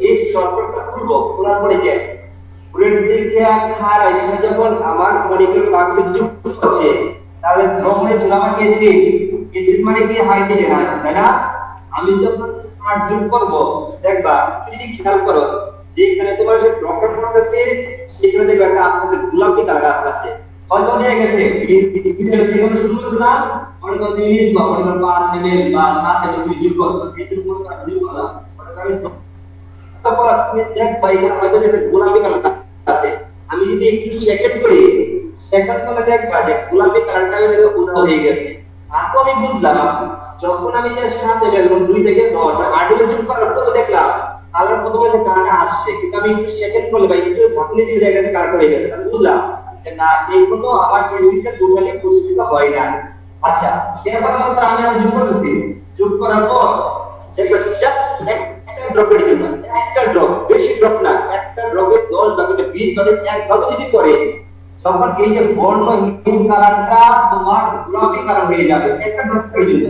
এই শর্টকাটটা খুলবো, খোলার পরে যে বুলেট থেকে খার এসে যখন আমার মলিকিউল ফ্লাক্সে যুক্ত হচ্ছে, তাহলে দ্রবণে চলামাকে এসিড, এসিড মানে কি হাইড্রোজেন আয়ন, তাই না? আমি যখন আর যোগ করব, দেখবা যদি খেয়াল করো যে এখানে তোমার যে ড্রপটা পড়তেছে, সেখানে দেখবা একটা আস্তে আস্তে গোলাপি কালার আস্তে আস্তে হয়তো হয়ে গেছে। এই থেকে আমরা শুরু করলাম, মনে করো 30 বা মনে করো 5 ml বা 7 ml তুমি যোগ করছো, এর উপর আমি যোগ করলাম, মনে করো তারপর তুমি দেখবা এখানে হয়তো দেখো গোলাপি কালার আছে। আমি যদি একটু সেকেন্ড করি, সেকেন্ড করে দেখবা যে গোলাপি কালারটা উধাও হয়ে গেছে। আর তো আমি বুঝলাম যখন আমি যে 7 ml এবং 2 থেকে 10 8 ml যোগ করার পর দেখলাম কালার প্রথমে যে কালারটা আসছে, কিন্তু আমি একটু সেকেন্ড করলে বা একটু ঝাঁকুনি দিয়ে দেখা গেছে কালারটা হয়ে গেছে। আমি বুঝলাম না এই মতো আমার টেস্টটা টোটালি পরিচিত হয় না। আচ্ছা এবার আমরা আমি যোগ করতেছি, যোগ করার পর দেখো জাস্ট একটা ড্রপের জন্য, একটা ড্রপ, বেশি ড্রপ না, একটা ড্রপে 10 ভাগে 20 ভাগে 1 ভাগ যদি করে, তখন এই যে বর্ণহীন কালারটা তোমার গোলাপি কালার হয়ে যাবে। একটা ড্রপের জন্য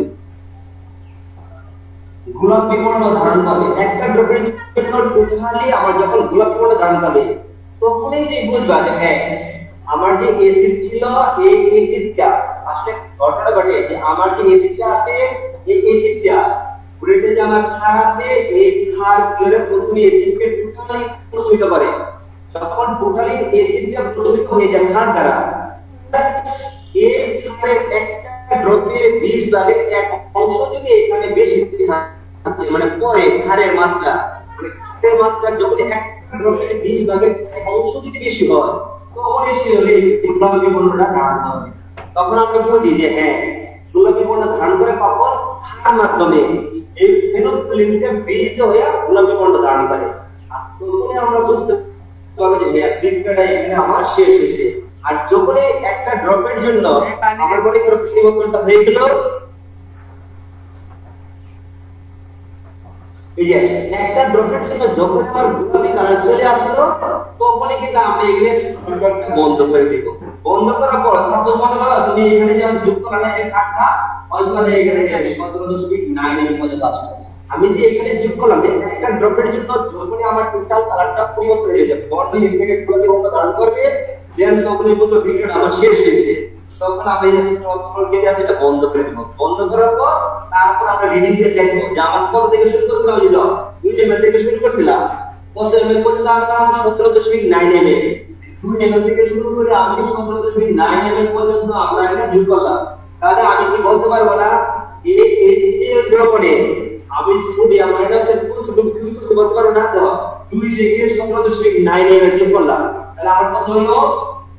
গোলাপি বর্ণ ধারণ করবে, একটা ড্রপের জন্য টোটালি আমার যখন গোলাপি বর্ণ ধারণ করবে, তখনই যে বুঝবা যে হ্যাঁ আমার যে এসিড ছিল, এই এসিডটা আসলে ঘটনাটা ঘটে যে আমার যে এসিডটা আছে, এই এসিডটা বুলেটে যে আমার ক্ষার আছে, এই ক্ষার গেলে প্রথমে এসিডকে টোটালি প্রচলিত করে। যখন টোটালি এসিডটা প্রচলিত হয়ে যায় ক্ষার দ্বারা, এই ক্ষারের একটা ড্রপে 20 ভাগের 1 অংশ যদি এখানে বেশি থাকে, মানে পরে ক্ষারের মাত্রা, মানে ক্ষারের মাত্রা যখন একটা ড্রপে 20 ভাগের 1 অংশ যদি বেশি হয়, তখন এসে হলে গোলাপি বর্ণটা ধারণ করে। তখন আমরা বুঝি যে হ্যাঁ গোলাপি বর্ণ ধারণ করে কখন, ক্ষার মাধ্যমে এই ফেনোলিনটা বীজ হয়ে গোলাপি বর্ণ ধারণ করে। আর তখনই আমরা বুঝতে পারবো যে বিক্রিয়াটা এখানে আমার শেষ হয়েছে। আর যখনই একটা ড্রপের জন্য আমার মনে করো পরিবর্তনটা হয়ে গেল, এই যে একটা ড্রপের জন্য যখন আমার গোলাপি কালার চলে আসলো, তখনই কিন্তু আমরা এখানে শর্টকাটটা বন্ধ করে দেব। বন্ধ করার পর সাপোজ মনে করো তুমি এখানে যে যুক্ত করা এই কাটটা হয়তো এখানে 17.9 এর পর্যন্ত আসছে। আমি যে এখানে যোগ করলাম যে একটা ড্রপের জন্য যখনই আমার টোটাল কালারটা পরিবর্তন হয়ে যাবে, বর্ণহীন থেকে গোলাপি বর্ণ ধারণ করবে, দেন তখনই বলতো ভিডিওটা আমার শেষ হয়েছে। তখন আমরা এই যে কন্ট্রোল কেটে আছে এটা বন্ধ করে দেব। বন্ধ করার পর তারপর আমরা রিডিং দিয়ে দেখবো যে আমার কত থেকে শুরু করছিলাম, যে 2 ml থেকে শুরু করছিলাম, 50 ml পর্যন্ত আসলাম 17.9 ml। 2 ml থেকে শুরু করে আমি 17.9 ml পর্যন্ত আমরা এটা যোগ করলাম। তাহলে আমি কি বলতে পারবো না এই HCl দ্রবণে আমি সোডিয়াম হাইড্রোক্সাইড কতটুকু করতে পারবো না? দেখো 2 থেকে 17.9 ml যোগ করলাম, তাহলে আমার কত হলো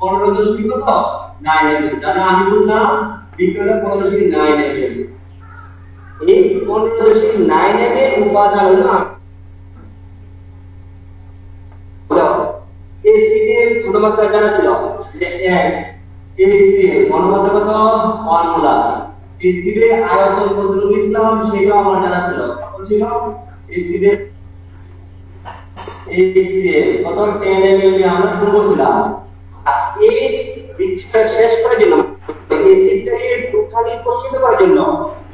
15.9 ml। তাহলে আমি বললাম বিক্রিয়া 15.9 ml। এই 15.9 ml উপাদান হলো এসিডের ঘনমাত্রা জানা ছিল যে S এসিডের ঘনমাত্রা কত 1 মোলার এসিডের আয়তন কতটুকু ইসলাম সেটা আমার জানা ছিল কত ছিল এসিডের কত 10 ml আমরা শুরু করছিলাম এই বিক্রিয়া শেষ করার জন্য এসিডটাকে টোটালি পরিচিত করার জন্য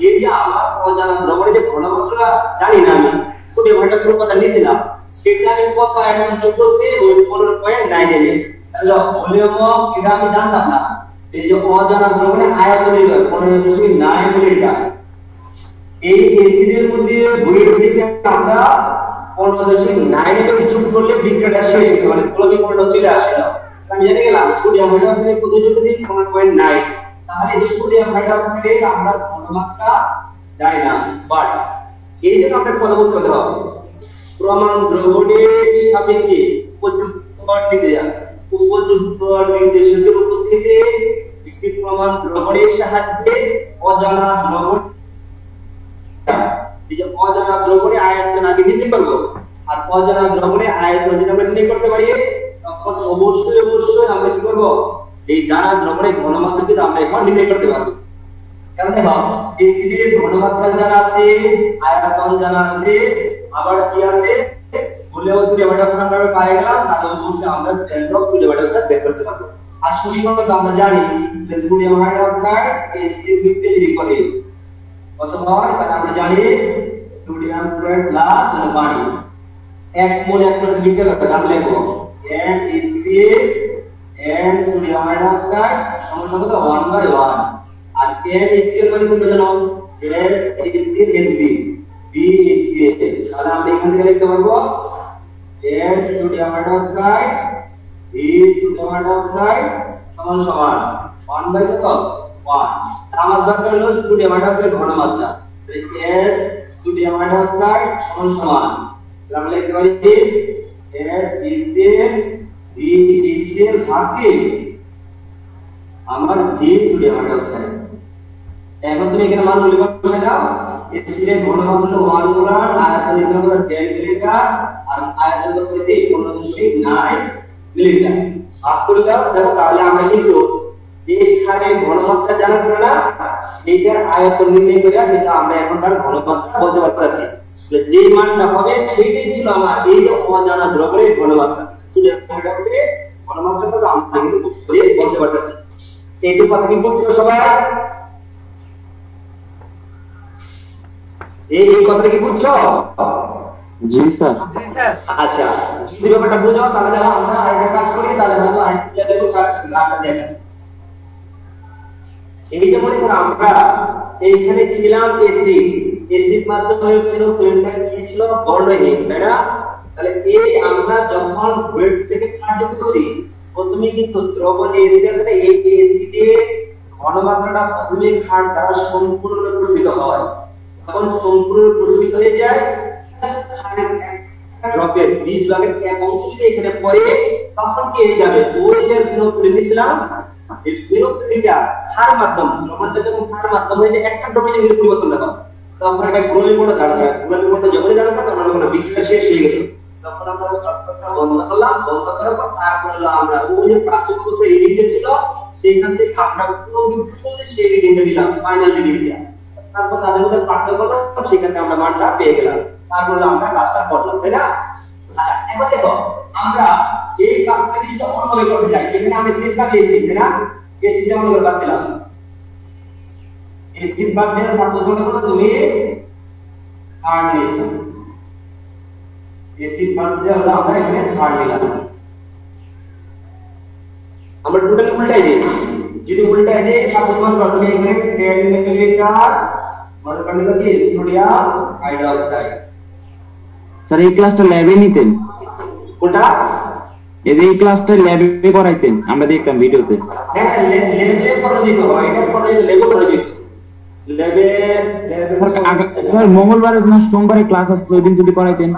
এই যে আমার অজানা দ্রবণের যে ঘনমাত্রা জানি না আমি সোডিয়াম হাইড্রোক্সাইড কথা নিয়েছিলাম সেটা আমি কত এখন যোগ করছি ওই 15.9 ml তাহলে ভলিউম এটা আমি জানতাম না এই যে অজানা দ্রবণের আয়তন হলো 15.9 মিলিলিটার এই এসিডের মধ্যে বুড়ির দিকে আমরা 15.9 ml যোগ করলে বিক্রিয়াটা শেষ হচ্ছে মানে ক্লোরিন পণ্য চলে আসলো আমি জেনে গেলাম সোডিয়াম হাইড্রোক্সাইড কত যোগ করছি 15.9 তাহলে সোডিয়াম হাইড্রোক্সাইডের আমরা ঘনমাত্রা জানি না বাট এই যে আমরা কথা বলতে হবে প্রমাণ দ্রবণের সাপেক্ষে উপযুক্ত নির্দেশকের উপস্থিতিতে বিক্রিয়া প্রমাণ দ্রবণের সাহায্যে অজানা দ্রবণ এই যে অজানা দ্রবণের আয়তন আগে নির্ণয় করব আর অজানা দ্রবণের আয়তন যদি আমরা নির্ণয় করতে পারি তখন অবশ্যই আমরা কি করব এই জানা দ্রবণের ঘনমাত্রা কিন্তু আমরা এখন নির্ণয় করতে পারবো কারণ দেখো এসিডের ঘনমাত্রা জানা আছে আয়তন জানা আছে আবার কি আছে ভলিউম সোডিয়াম হাইড্রোক্সাইড আমরা পাই গেলাম তাহলে অবশ্যই আমরা স্ট্যান্ডার্ড অফ সোডিয়াম হাইড্রোক্সাইড বের করতে পারবো আর সমীকরণ আমরা জানি যে সোডিয়াম হাইড্রোক্সাইড এসিড বিক্রিয়া করে কত হয় তাহলে আমরা জানি সোডিয়াম ক্লোরাইড প্লাস পানি 1 মোল 1 মোল বিক্রিয়া করতে আমরা লিখব NaCl and সোডিয়াম হাইড্রোক্সাইড সমান কত 1/1 আর NaCl মানে কত জানো SaCl BeCl তাহলে আমরা এখান থেকে লিখতে পারবো S sodium hydroxide B sodium hydroxide সমান 1 কত 1 আমার দরকার হলো সোডিয়াম হাইড্রোক্সাইডের ঘনমাত্রা তাহলে S সোডিয়াম হাইড্রোক্সাইড সমান আমরা লিখতে পারি SeCl BeCl ভাগে আমার B সোডিয়াম হাইড্রোক্সাইড এখন তুমি এখানে মান লিখে বসাই দাও এসিডের ঘনমাত্রা 1 মোলার আয়তন হিসাবে 10 মিলিলিটার আর আয়তন কত হইছে 15.9 মিলিলিটার ভাগ করে দাও দেখো তাহলে আমরা কিন্তু এইখানে ঘনমাত্রা জানা ছিল না এইটার আয়তন নির্ণয় করে কিন্তু আমরা এখন তার ঘনমাত্রা বলতে পারতেছি যে মানটা হবে সেইটাই ছিল আমার এই যে অজানা দ্রবণের ঘনমাত্রা সোডিয়াম হাইড্রোক্সাইডের ঘনমাত্রা কত আমরা কিন্তু বলতে পারতেছি এইটুকু কথা কি বুঝছো সবাই এই কথাটা কি বুঝছো জি স্যার আচ্ছা যদি ব্যাপারটা বুঝো তাহলে আমরা আরেকটা কাজ করি তাহলে হয়তো আরেকটা লেভেলে কাজটা দেখেন এই যে মনে করো আমরা এইখানে কি দিলাম এসিড মাধ্যমে ফেনোক্লোরিনটা কি ছিল বর্ণহীন তাই না তাহলে এই আমরা যখন ওয়েট থেকে কাজ করছি প্রথমে কিন্তু দ্রবণে এসিডের সাথে এই এসিডের ঘনমাত্রাটা প্রথমে ক্ষার দ্বারা সম্পূর্ণ পরিবর্তিত হয় তখন সম্পূর্ণ পরিবর্তিত হয়ে যায় ড্রপের 20 ভাগের এক অংশ যদি এখানে পড়ে তখন কি হয়ে যাবে ওই যে ফেনোক্লোরিন নিছিলাম এই ফেনোক্লোরিনটা ক্ষার মাধ্যম দ্রবণটা যখন ক্ষার মাধ্যম হয়ে যায় একটা ড্রপে যদি পরিবর্তন না হয় তখন এটা গ্লোমেরুলার মতো দাঁড়াবে গ্লোমেরুলার মতো যখন দাঁড়াবে তখন কোনো বিক্রিয়া শেষ হয়ে গেল তখন আমরা স্ট্রাকচারটা বন্ধ করলাম বন্ধ করার পর তারপর আমরা ওই যে প্রাথমিক অবস্থায় রিডিং ছিল সেখান থেকে আমরা পুরো সেই রিডিংটা নিলাম ফাইনাল রিডিংটা তারপর তাদের মধ্যে পার্থক্য করলাম সেখানে আমরা মানটা পেয়ে গেলাম তারপর আমরা কাজটা করলাম তাই না আচ্ছা এখন দেখো আমরা এই কাজটা যদি অন্যভাবে করতে চাই এখানে আমরা জিনিসটা পেয়েছি তাই না এই চিন্তা মনে করে বাদ দিলাম এই চিন্তা বাদ দিলে সাপোজ মনে করো তুমি আর নিয়েছো এসিড বাদ দিয়ে আমরা এখানে আর নিলাম আমরা টোটালি উল্টাই দিই যদি উল্টাই দিই সাপোজ মনে করো তুমি এখানে 10 মিলিলিটার মনে করো কি সোডিয়াম হাইড্রোক্সাইড স্যার এই ক্লাসটা ল্যাবে নিতেন কোনটা এই ক্লাসটা ল্যাবে করাইতেন আমরা দেখতাম ভিডিওতে হ্যাঁ ল্যাবে করে দিতে হয় এটা করে ল্যাবে করে দিতে ল্যাবে স্যার মঙ্গলবারে না সোমবারে ক্লাস আছে ওই দিন যদি করাইতেন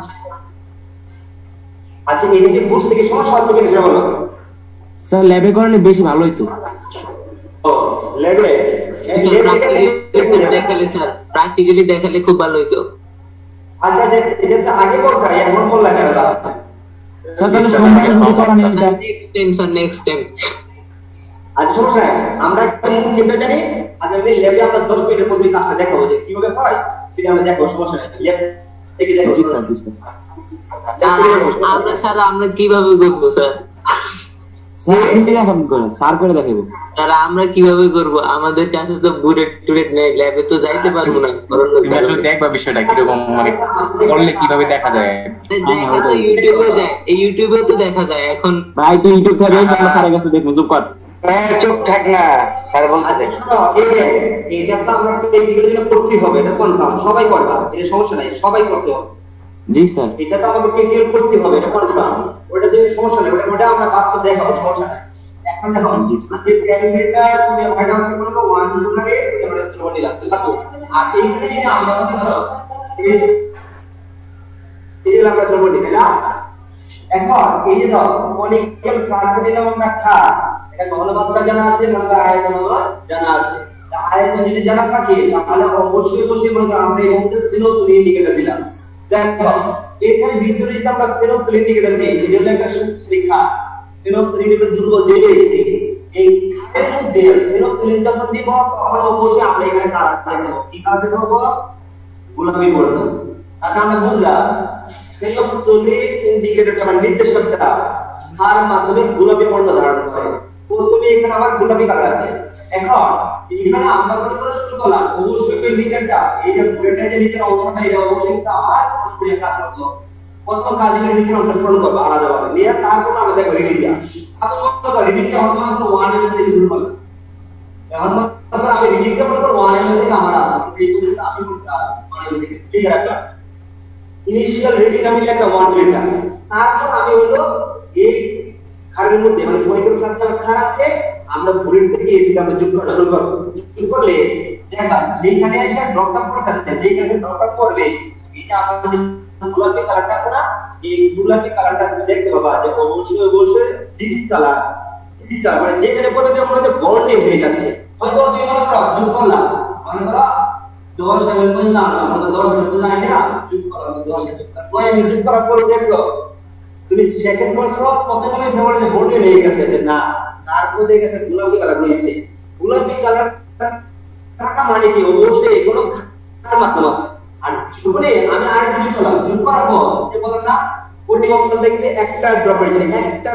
আচ্ছা এই যে বুঝতে কি সমস্যা হচ্ছে কি এটা বলো স্যার ল্যাবে করলে বেশি ভালো হতো ও ল্যাবে দেখালে স্যার প্র্যাকটিক্যালি দেখালে খুব ভালো হতো আচ্ছা এটা তো আগে কথা এখন বললা কেন স্যার তাহলে সোমবারে যদি করা নেই নেক্সট টাইম আচ্ছা সমস্যা নাই আমরা চিন্তা জানি আগামী ল্যাবে আমরা 10 মিনিটের মধ্যে কাজটা দেখাবো যে কিভাবে হয় সেটা আমরা দেখাবো সমস্যা নাই ল্যাব থেকে দেখো জি স্যার জি স্যার আমরা কিভাবে করবো স্যার স্যার আপনি দেখাবেন করে স্যার করে দেখাবো স্যার আমরা কিভাবে করব আমাদের কাছে তো বুলেট টুলেট নেই ল্যাবে তো যাইতে পারবো না তুমি আসলে দেখবা বিষয়টা কিরকম মানে করলে কিভাবে দেখা যায় দেখা তো ইউটিউবে যায় ইউটিউবে তো দেখা যায় এখন ভাই তুই ইউটিউব থেকে আমরা স্যারের কাছে দেখবো চুপ কর চুপ থাক না স্যার বলতে দেখ এটা তো আমরা প্র্যাকটিক্যাল জন্য করতে হবে এটা কনফার্ম সবাই করবা এটা সমস্যা নাই সবাই করতে হবে জি স্যার এটা তো আমাকে প্র্যাকটিক্যাল করতে হবে এটা কনফার্ম ওটা যে সমস্যা নেই ওটা আমরা বাস্তব দেখাবো সমস্যা নাই এখন দেখো যে প্যারামিটারটা তুমি ওটা হচ্ছে কোনো তো 1 ধরে আমরা চলে নিলাম দেখো আর এইখানে যদি আমরা মনে ধরো এই যে আমরা ধরবো ঠিক না এখন এই যে দাও কনিক্যাল ফ্রাকশন নিলাম আমরা খা এটা ঘনমাত্রা জানা আছে মানে আয়তন জানা আছে আয়তন যদি জানা থাকে তাহলে অবশ্যই মনে করো আমরা এই মধ্যে সিনোতুলি ইন্ডিকেটর দিলাম দেখো এখানে ভিতরে যদি আমরা সিনোতুলি ইন্ডিকেটর দিই এটা হলো একটা রেখা সিনোতুলি ইন্ডিকেটর দুর্বল জেনেছি এই খাতের মধ্যে সিনোতুলি যখন দিব তখন অবশ্যই আমরা এখানে কালার দেব কি কালার দেব গোলাপি বর্ণ আচ্ছা আমরা বুঝলাম সিনোতুলি ইন্ডিকেটরটা মানে নির্দেশকটা তার মাধ্যমে গোলাপি বর্ণ ধারণ করে প্রথমে এখানে আমার গোলাপি কালার আছে এখন এখানে আমরা মনে করে শুরু করলাম মূল চোখের নিচেরটা এই যে বুলেটের যে নিচের অংশটা এটা অবশ্যই কিন্তু আমার পুরো কাজ করতে প্রথম কাজ হলো নিচের অংশটা পূরণ করব আলাদাভাবে নিয়ে তারপর আমরা দেখব রিডিংটা সাধারণত রিডিংটা হয়তো 1 এর থেকে শুরু করলাম এখন মনে আমি রিডিংটা মনে করব 1 এর থেকে আমার আছে এই পর্যন্ত আমি কোনটা 1 এর থেকে ঠিক আছে ইনিশিয়াল রিডিং আমি একটা 1 লিটার তারপর আমি হলো এই খারের মধ্যে মানে কনিক্যাল ফ্রাকশন খার আছে আমরা বুলেট থেকে এসি আমরা যোগ করা শুরু করব যোগ করলে দেখবা যেখানে এসে ড্রপটা পড়তেছে যেখানে ড্রপটা পড়বে এটা আমাদের গোলাপি কালারটা আছে না এই গোলাপি কালারটা দেখতে পাবা যে অবশ্যই ডিস কালার মানে যেখানে পড়বে মনে হচ্ছে বর্ণে হয়ে যাচ্ছে হয়তো তুমি মনে করো যোগ করলাম মনে করো 10 এমএল পর্যন্ত আমরা 10 এমএল পর্যন্ত আইনা যোগ করলাম 10 এমএল তারপরে আমি যোগ করার পর দেখছো তুমি সেকেন্ড বলছো প্রথমে যেমন যে বর্ণে হয়ে গেছে যে না তারপর দেখে গেছে গোলাপি কালার রয়েছে গোলাপি কালার টাকা মানে কি অবশ্যই কোনো খাতার মাধ্যম আছে আর শুনে আমি আর কিছু করলাম যোগ করার পর যে বললাম না কোটি অপশন দেখতে একটা ড্রপের জন্য একটা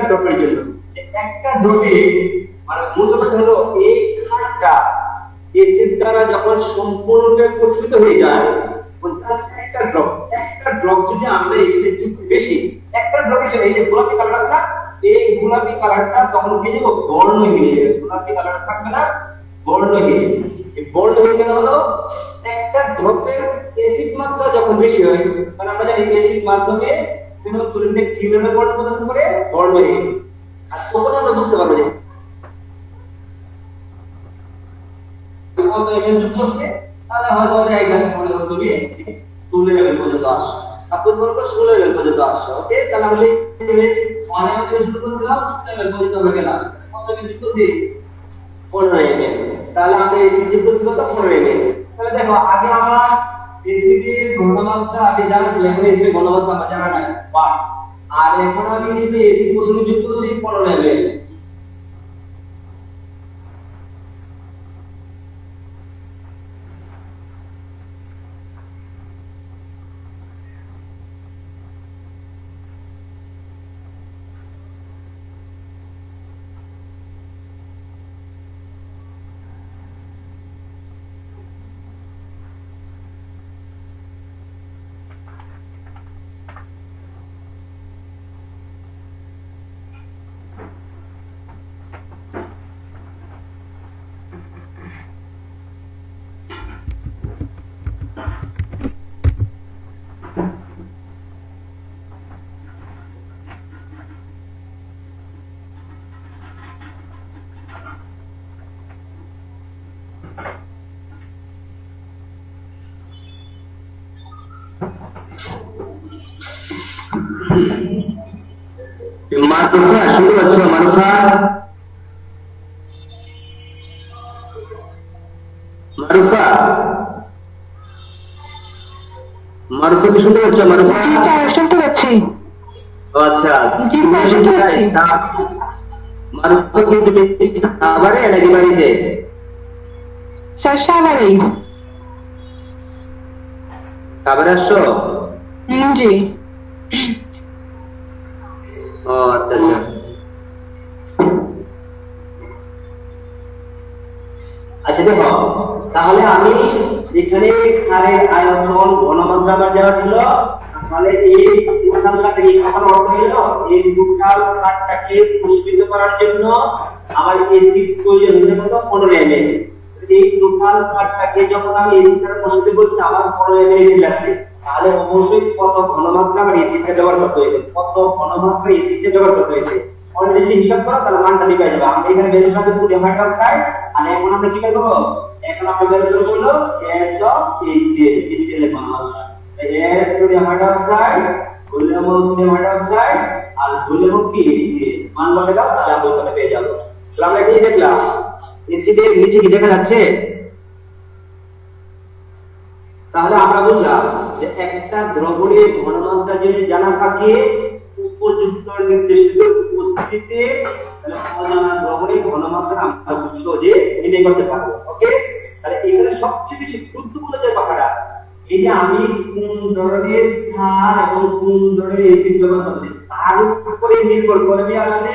ড্রপে মানে মূল কথা হলো এই খাতটা এসিড দ্বারা যখন সম্পূর্ণরূপে পরিচিত হয়ে যায় একটা ড্রপ যদি আমরা এখানে যোগ বেশি একটা ড্রপের জন্য এই যে গোলাপি কালারটা এই গোলাপি কালারটা তখন কি যাবে বর্ণহীন হয়ে যাবে গোলাপি কালার থাকবে না বর্ণহীন এই বর্ণহীন কেন হলো একটা ড্রপের অ্যাসিড মাত্রা যখন বেশি হয় কারণ আমরা জানি অ্যাসিড মাধ্যমে সিনোতুলিনে কিভাবে বর্ণ প্রদান করে বর্ণহীন আর তখন আমরা বুঝতে পারবো যে কত এমএল যুক্ত হচ্ছে তাহলে হয়তো জায়গায় মনে হলো তুমি তুলে লেভেল পর্যন্ত আসো সাপোজ বলবো 16 লেভেল পর্যন্ত আসো ওকে তাহলে আমরা অনেক থেকে শুরু করলাম 16 লেভেল পর্যন্ত হয়ে গেলাম কত এমএল যুক্ত হচ্ছে 15 এমএল তাহলে আমরা এই যুক্ত কত 15 এমএল তাহলে দেখো আগে আমরা এসিডির ঘনমাত্রা আগে জানা ছিল এখন এসিডির ঘনমাত্রা আমরা জানা নাই আর এখন আমি কিন্তু এসিড প্রথমে যুক্ত করছি 15 এমএল মারুফা শুনতে পাচ্ছ মারুফা মারুফা কি শুনতে পাচ্ছ মারুফা? জি স্যার শুনতে পাচ্ছি। আচ্ছা জি স্যার শুনতে পাচ্ছি। মারুফা কি তুমি সাভারে নাকি বাড়িতে? স্যার সাভারে। সাভারে আসছো? জি। ও আচ্ছা আচ্ছা। আচ্ছা দেখো, তাহলে আমি এখানে খারের আয়তন ঘনমাত্রা আমার দেওয়া ছিল, তাহলে এই টোটাল কাটে এই খাবার অর্থ হলো এই টোটাল কাটটাকে পুষ্পিত করার জন্য আমার এসিড প্রয়োজন হয়েছে কত 15 ml। এই টোটাল কাটটাকে যখন আমি এসিডটা বসাতে বলছি আমার 15 ml এসিড লাগবে, তাহলে অবশ্যই কত ঘনমাত্রা আমার এসিডটা ব্যবহার করতে হয়েছে, কত ঘনমাত্রা এসিডটা ব্যবহার করতে হয়েছে অলরেডি হিসাব করো, তাহলে মানটা দিয়ে যাবে। আমরা এখানে বের করব সোডিয়াম হাইড্রোক্সাইড, আর এখন আমরা কি বের করব? এখন আমরা বের করব হলো S of HCl, HCl এর ঘনমাত্রা। S sodium hydroxide, volume sodium hydroxide আর ভলিউম কি HCl মান বসে দাও, তাহলে আমরা উত্তরটা পেয়ে যাব। তাহলে আমরা কি দেখলাম? এসিডের নিচে কি দেখা যাচ্ছে? তাহলে আমরা বুঝলাম যে একটা দ্রবণের ঘনমাত্রা যদি জানা থাকে উপযুক্ত নির্দেশিত উপস্থিতিতে, তাহলে অজানা দ্রবণের ঘনমাত্রা আমরা খুব সহজে নির্ণয় করতে পারবো। ওকে, তাহলে এখানে সবচেয়ে বেশি গুরুত্বপূর্ণ যে কথাটা, এই যে আমি কোন ধরনের ক্ষার এবং কোন ধরনের অ্যাসিড ব্যবহার করছি তার উপরে নির্ভর করবে আসলে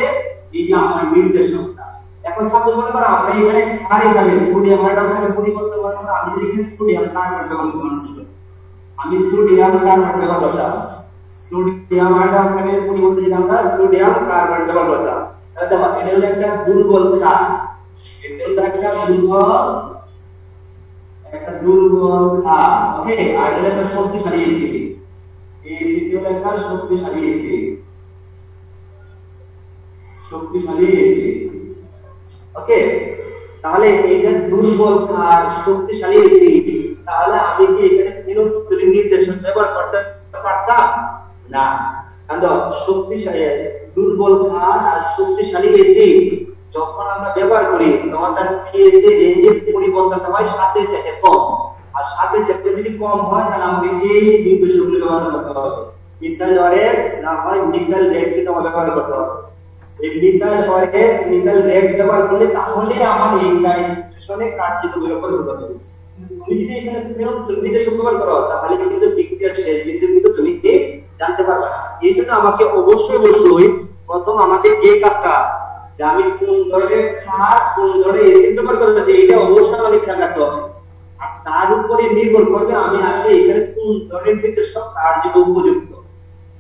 এই যে আমার নির্দেশকটা। এখন সাপোজ মনে করো আমরা এখানে ক্ষার হিসাবে সোডিয়াম হাইড্রোক্সাইডের পরিবর্তন করব, আমি যদি এখানে সোডিয়াম কার্বনেট ব্যবহার করি, আমি সোডিয়াম কার্বনেট ব্যবহার করলাম, সোডিয়াম হাইড্রোক্সাইডের পরিবর্তে যদি আমরা সোডিয়াম কার্বনেট ব্যবহার করতাম, তাহলে দেখো এটা হলো একটা দুর্বল ক্ষার, এটা হলো একটা দুর্বল ক্ষার। ওকে, আর এটা একটা শক্তিশালী এসিড, এই এসিড হলো একটা শক্তিশালী এসিড, শক্তিশালী এসিড। ওকে, তাহলে এটা দুর্বল ক্ষার শক্তিশালী এসিড, তাহলে আমি কি এখানে ফেনোলিক নির্দেশক ব্যবহার করতে পারতাম না? কারণ শক্তিশালী দুর্বল ক্ষার আর শক্তিশালী এসিড যখন আমরা ব্যবহার করি তখন তার pH এর রেঞ্জের পরিবর্তনটা হয় 7 এর চাইতে কম, আর 7 এর চাইতে যদি কম হয় তাহলে আমাকে এই নির্দেশকগুলো ব্যবহার করতে হবে। মিথাইল ORS না হয় মিথাইল রেড কে তোমাকে ব্যবহার করতে হবে। এই মিথাইল ORS মিথাইল রেড ব্যবহার করলে তাহলে আমার এই ট্রানজিশনে কার্যত পরিবর্তন হবে। তুমি যদি এখানে ফেনোলিক নির্দেশক ব্যবহার করো তাহলে কিন্তু বিক্রিয়ার শেষ বিন্দু কিন্তু তুমি জানতে পারবে না। এই জন্য আমাকে অবশ্যই প্রথম আমাদের যে কাজটা, যে আমি কোন ধরনের ক্ষার কোন ধরনের এসিড ব্যবহার করতেছি এটা অবশ্যই আমাকে খেয়াল রাখতে হবে, আর তার উপরে নির্ভর করবে আমি আসলে এখানে কোন ধরনের নির্দেশক তার জন্য উপযুক্ত,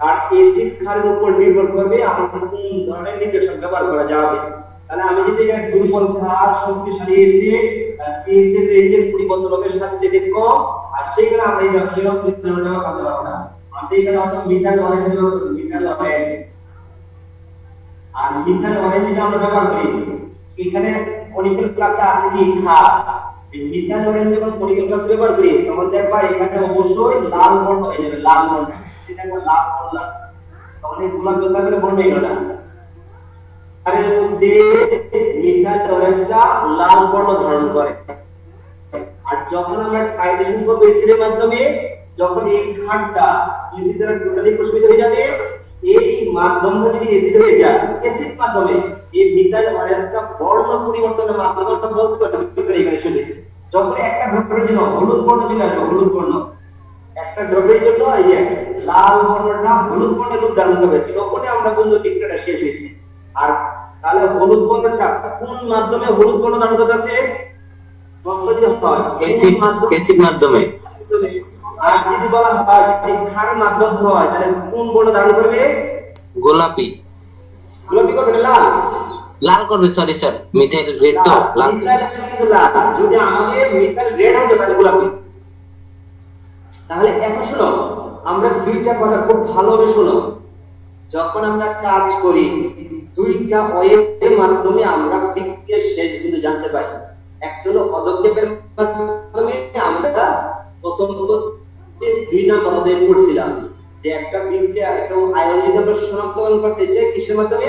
আর এসিড ক্ষারের উপর নির্ভর করবে আমার কোন ধরনের নির্দেশক ব্যবহার করা যাবে। তাহলে আমি যদি এখানে দুর্বল ক্ষার শক্তিশালী এসিড pH এর রেঞ্জের পরিবর্তন হবে সাথে যেতে কম, আর সেখানে আমরা এই জাতীয় পরিবর্তন ব্যবহার করতে পারবো না। আমরা এখানে হয়তো মিথাইল ORS ব্যবহার করব, মিথাইল ORS, আর মিথাইল ORS যদি আমরা ব্যবহার করি এখানে কনিক্যাল ক্লাসে আছে কি ক্ষার, এই মিথাইল ORS যখন কনিক্যাল ক্লাসে ব্যবহার করি তখন দেখবা এখানে অবশ্যই লাল বর্ণ হয়ে যাবে, লাল বর্ণ, এটা একটা লাল বর্ণ, তাহলে গোলাপ জলটা করে বর্ণ হয়ে গেল না, আর এর মধ্যে মিথাইল ORSটা লাল বর্ণ ধারণ করে। আর যখন আমরা টাইট্রেশন করব এসিডের মাধ্যমে, যখন এই ক্ষারটা এসিড দ্বারা টোটালি প্রশমিত হয়ে যাবে, এই মাধ্যমটা যদি এসিড হয়ে যায়, এসিড মাধ্যমে এই মিথাইল ORSটা বর্ণ পরিবর্তনের মাধ্যমে আমরা বলতে পারি এখানে চলেছে। যখন একটা ড্রপের জন্য হলুদ বর্ণ চলে আসবে, হলুদ বর্ণ একটা ড্রপের জন্য এই যে লাল বর্ণটা হলুদ বর্ণের রূপ ধারণ করবে, তখনই আমরা বলবো বিক্রিয়াটা শেষ হয়েছে। আর তাহলে হলুদ বর্ণটা কোন মাধ্যমে হলুদ বর্ণ ধারণ করতেছে? এসিড মাধ্যমে। আর যদি বলা হয় যদি ক্ষারের মাধ্যম হয় তাহলে কোন বর্ণ ধারণ করবে? গোলাপি। গোলাপি করবে না লাল? লাল করবে, সরি স্যার, মিথাইল রেড তো লাল। যদি আমাদের মিথাইল রেড হতো তাহলে গোলাপি। তাহলে এখন শোনো, আমরা দুইটা কথা খুব ভালোভাবে শোনো, যখন আমরা কাজ করি দুইটা ওয়ের মাধ্যমে আমরা বিক্রিয়ার শেষ বিন্দু জানতে পারি। একটা হলো পদক্ষেপের মাধ্যমে, আমরা প্রথমত 2 নম্বর অধ্যায়ে পড়ছিলাম যে একটা বিক্রিয়া একটা আয়ন যদি আমরা শনাক্তকরণ করতে চাই কিসের মাধ্যমে,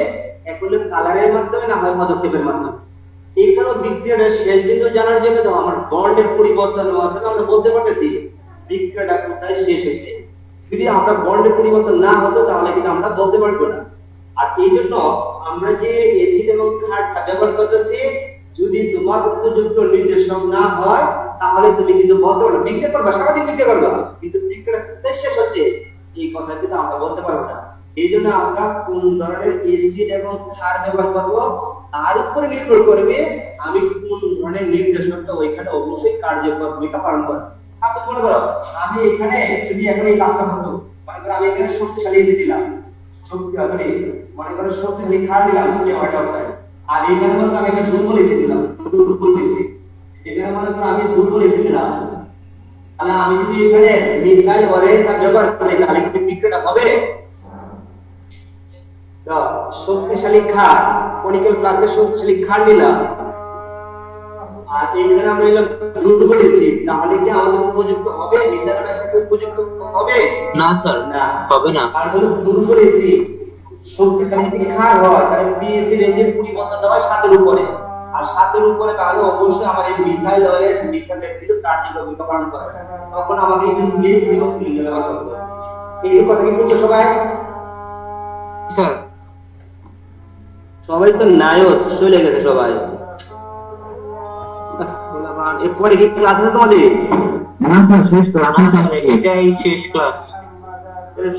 এক হলো কালারের মাধ্যমে না হয় পদক্ষেপের মাধ্যমে। এইখানে বিক্রিয়ার শেষ বিন্দু জানার জন্য তো আমার বন্ডের পরিবর্তনের মাধ্যমে আমরা বলতে পারতেছি বিক্রিয়াটা কোথায় শেষ হয়েছে। যদি আমরা বন্ডের পরিবর্তন না হতো তাহলে কিন্তু আমরা বলতে পারবো না। আর এই জন্য আমরা যে এসিড এবং ক্ষারটা ব্যবহার করতেছি, যদি তোমার উপযুক্ত নির্দেশক না হয় তাহলে তুমি কিন্তু বলতে পারো, বিক্রি করবা, সারাদিন বিক্রি করবা, কিন্তু বিক্রিটা কোথায় শেষ হচ্ছে এই কথা কিন্তু আমরা বলতে পারবো না। এই জন্য আমরা কোন ধরনের এসিড এবং ক্ষার ব্যবহার করব তার উপরে নির্ভর করবে আমি কোন ধরনের নির্দেশকটা ওইখানে অবশ্যই কার্যকর ভূমিকা পালন করবে। আপনি মনে করো আমি এখানে যদি এখন এই কাজটা হতো, মনে করো আমি এখানে শক্তিশালী এসিড দিলাম, মনে করো শক্তিশালী ক্ষার দিলাম সোডিয়াম হাইড্রোক্সাইড, আর এইখানে মনে করো আমি একটা দুর্বল এসিড দিলাম, দুর্বল এসিড, এখানে মনে করো আমি দুর্বল এসিড দিলাম, তাহলে আমি যদি এখানে মিথাইল অরেঞ্জ ব্যবহার করি তাহলে কি বিক্রিয়াটা হবে? শক্তিশালী ক্ষার, কনিক্যাল ফ্লাক্সের শক্তিশালী ক্ষার নিলাম, আর এখানে আমরা নিলাম দুর্বল এসিড, তাহলে কি আমাদের উপযুক্ত হবে? মিথাইলের সাথে উপযুক্ত হবে না স্যার, না হবে না। আর হলো দুর্বল এসিড শক্তিশালী যদি ক্ষার হয় তাহলে পিএসি রেঞ্জের পরিবর্তন হয় 7 এর উপরে, আর 7 এর উপরে তাহলে অবশ্যই আমার এই মিথাইল অয়েলের মিথাইলের কিন্তু কার্যকর ভূমিকা পালন করে, তখন আমাকে এই ক্লিন ব্যবহার করতে হবে। এই কথা কি বুঝছো সবাই? স্যার সবাই তো নায়ক চলে গেছে সবাই। এরপরে কি ক্লাস আছে তোমাদের? না স্যার, শেষ তো এখন এটাই শেষ ক্লাস।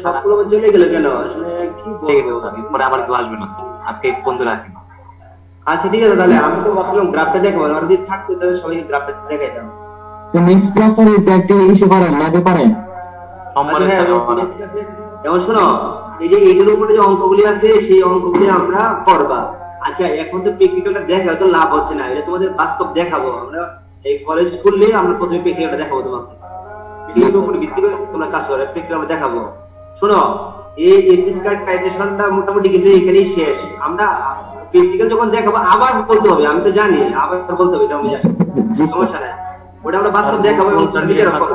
সবগুলো চলে গেল কেন? আসলে কি ঠিক আছে বলবো? স্যার, এরপরে আবার কেউ আসবে না স্যার, আজকে এই পর্যন্ত রাখেন। আচ্ছা ঠিক আছে, তাহলে আমি তো ভাবছিলাম গ্রাফটা দেখাবো, আর যদি থাকতো তাহলে সবাইকে গ্রাফটা দেখাইতাম। তো নেক্সট ক্লাসে প্র্যাকটিক্যাল ইস্যু করেন ল্যাবে করেন। সম্মানের আচ্ছা, সাথে হ্যাঁ, ঠিক আছে। এখন শোনো, এই যে এইটার উপরে যে অঙ্কগুলি আছে সেই অঙ্কগুলি আমরা করবা। আচ্ছা এখন তো প্র্যাকটিক্যালটা দেখা তো লাভ হচ্ছে না, এটা তোমাদের বাস্তব দেখাবো আমরা। এই কলেজ খুললে আমরা প্রথমে প্র্যাকটিক্যালটা দেখাবো তোমাকে, প্র্যাকটিক্যালের উপরে ভিত্তি করে তোমরা কাজ করে প্র্যাকটিক্যাল আমরা দেখাবো। শোনো, এই এসিড কার্ড টাইট্রেশনটা মোটামুটি কিন্তু এখানেই শেষ। আমরা প্র্যাকটিক্যাল যখন দেখাবো আবার বলতে হবে, আমি তো জানি আবার বলতে হবে, এটা আমি জানি, সমস্যা নাই। ওটা আমরা বাস্তব দেখাবো এবং প্র্যাকটিক্যাল করব।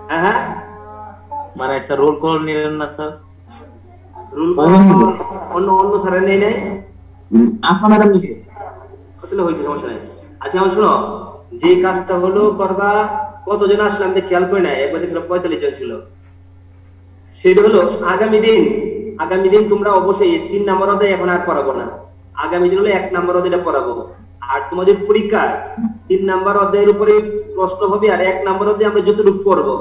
হ্যাঁ হ্যাঁ, মানে স্যার রোল কল নিলেন না স্যার? রুল অন্য অন্য স্যারের নেই নাই, আসমা ম্যাডাম নিছে কতলে হয়েছে, সমস্যা নাই। আচ্ছা এখন শোনো, যে কাজটা হলো করবা, কতজন আসলে আমি খেয়াল করি না, একবার দেখছিলাম 45 জন ছিল। সেটা হলো আগামী দিন তোমরা অবশ্যই 3 নাম্বার অধ্যায় এখন আর পড়াবো না, আগামী দিন হলো 1 নাম্বার অধ্যায়টা পড়াবো। আর তোমাদের পরীক্ষায় 3 নাম্বার অধ্যায়ের উপরে প্রশ্ন হবে, আর 1 নাম্বার অধ্যায় আমরা যতটুকু পড়বো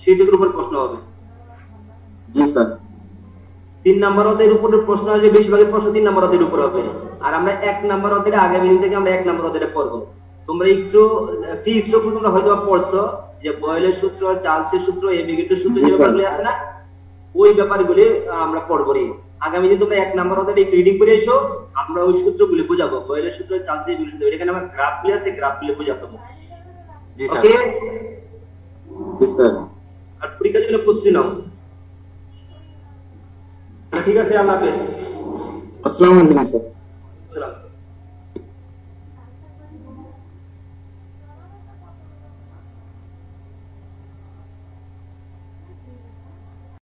সেইটুকুর উপর প্রশ্ন হবে। জি স্যার। 3 নাম্বার অধ্যায়ের উপরে প্রশ্ন আসলে বেশিরভাগের প্রশ্ন 3 নাম্বার অধ্যায়ের উপর হবে, আর আমরা 1 নাম্বার অধ্যায়টা আগামী দিন থেকে আমরা 1 নাম্বার অধ্যায়টা পড়বো। তোমরা একটু ফিজিক্স তোমরা হয়তো পড়ছো যে বয়েলের সূত্র, চার্লসের সূত্র, এভিগেটোর সূত্র, যে ব্যাপারগুলি আছে না, ওই ব্যাপারগুলি আমরা পড়বো। আগামী দিন তোমরা 1 নাম্বার অধ্যায় রিডিং করে এসো, আমরা ওই সূত্রগুলি বোঝাবো, বয়েলের সূত্র, চার্লসের এভিগেটোর সূত্র, এখানে আমরা গ্রাফগুলি আছে, গ্রাফগুলি বোঝাবো। জি স্যার। ওকে, জি স্যার। আর পরীক্ষার জন্য প্রস্তুতি নাও। ঠিক আছে, আল্লাহ হাফেজ। আসসালামু আলাইকুম স্যার। সালাম।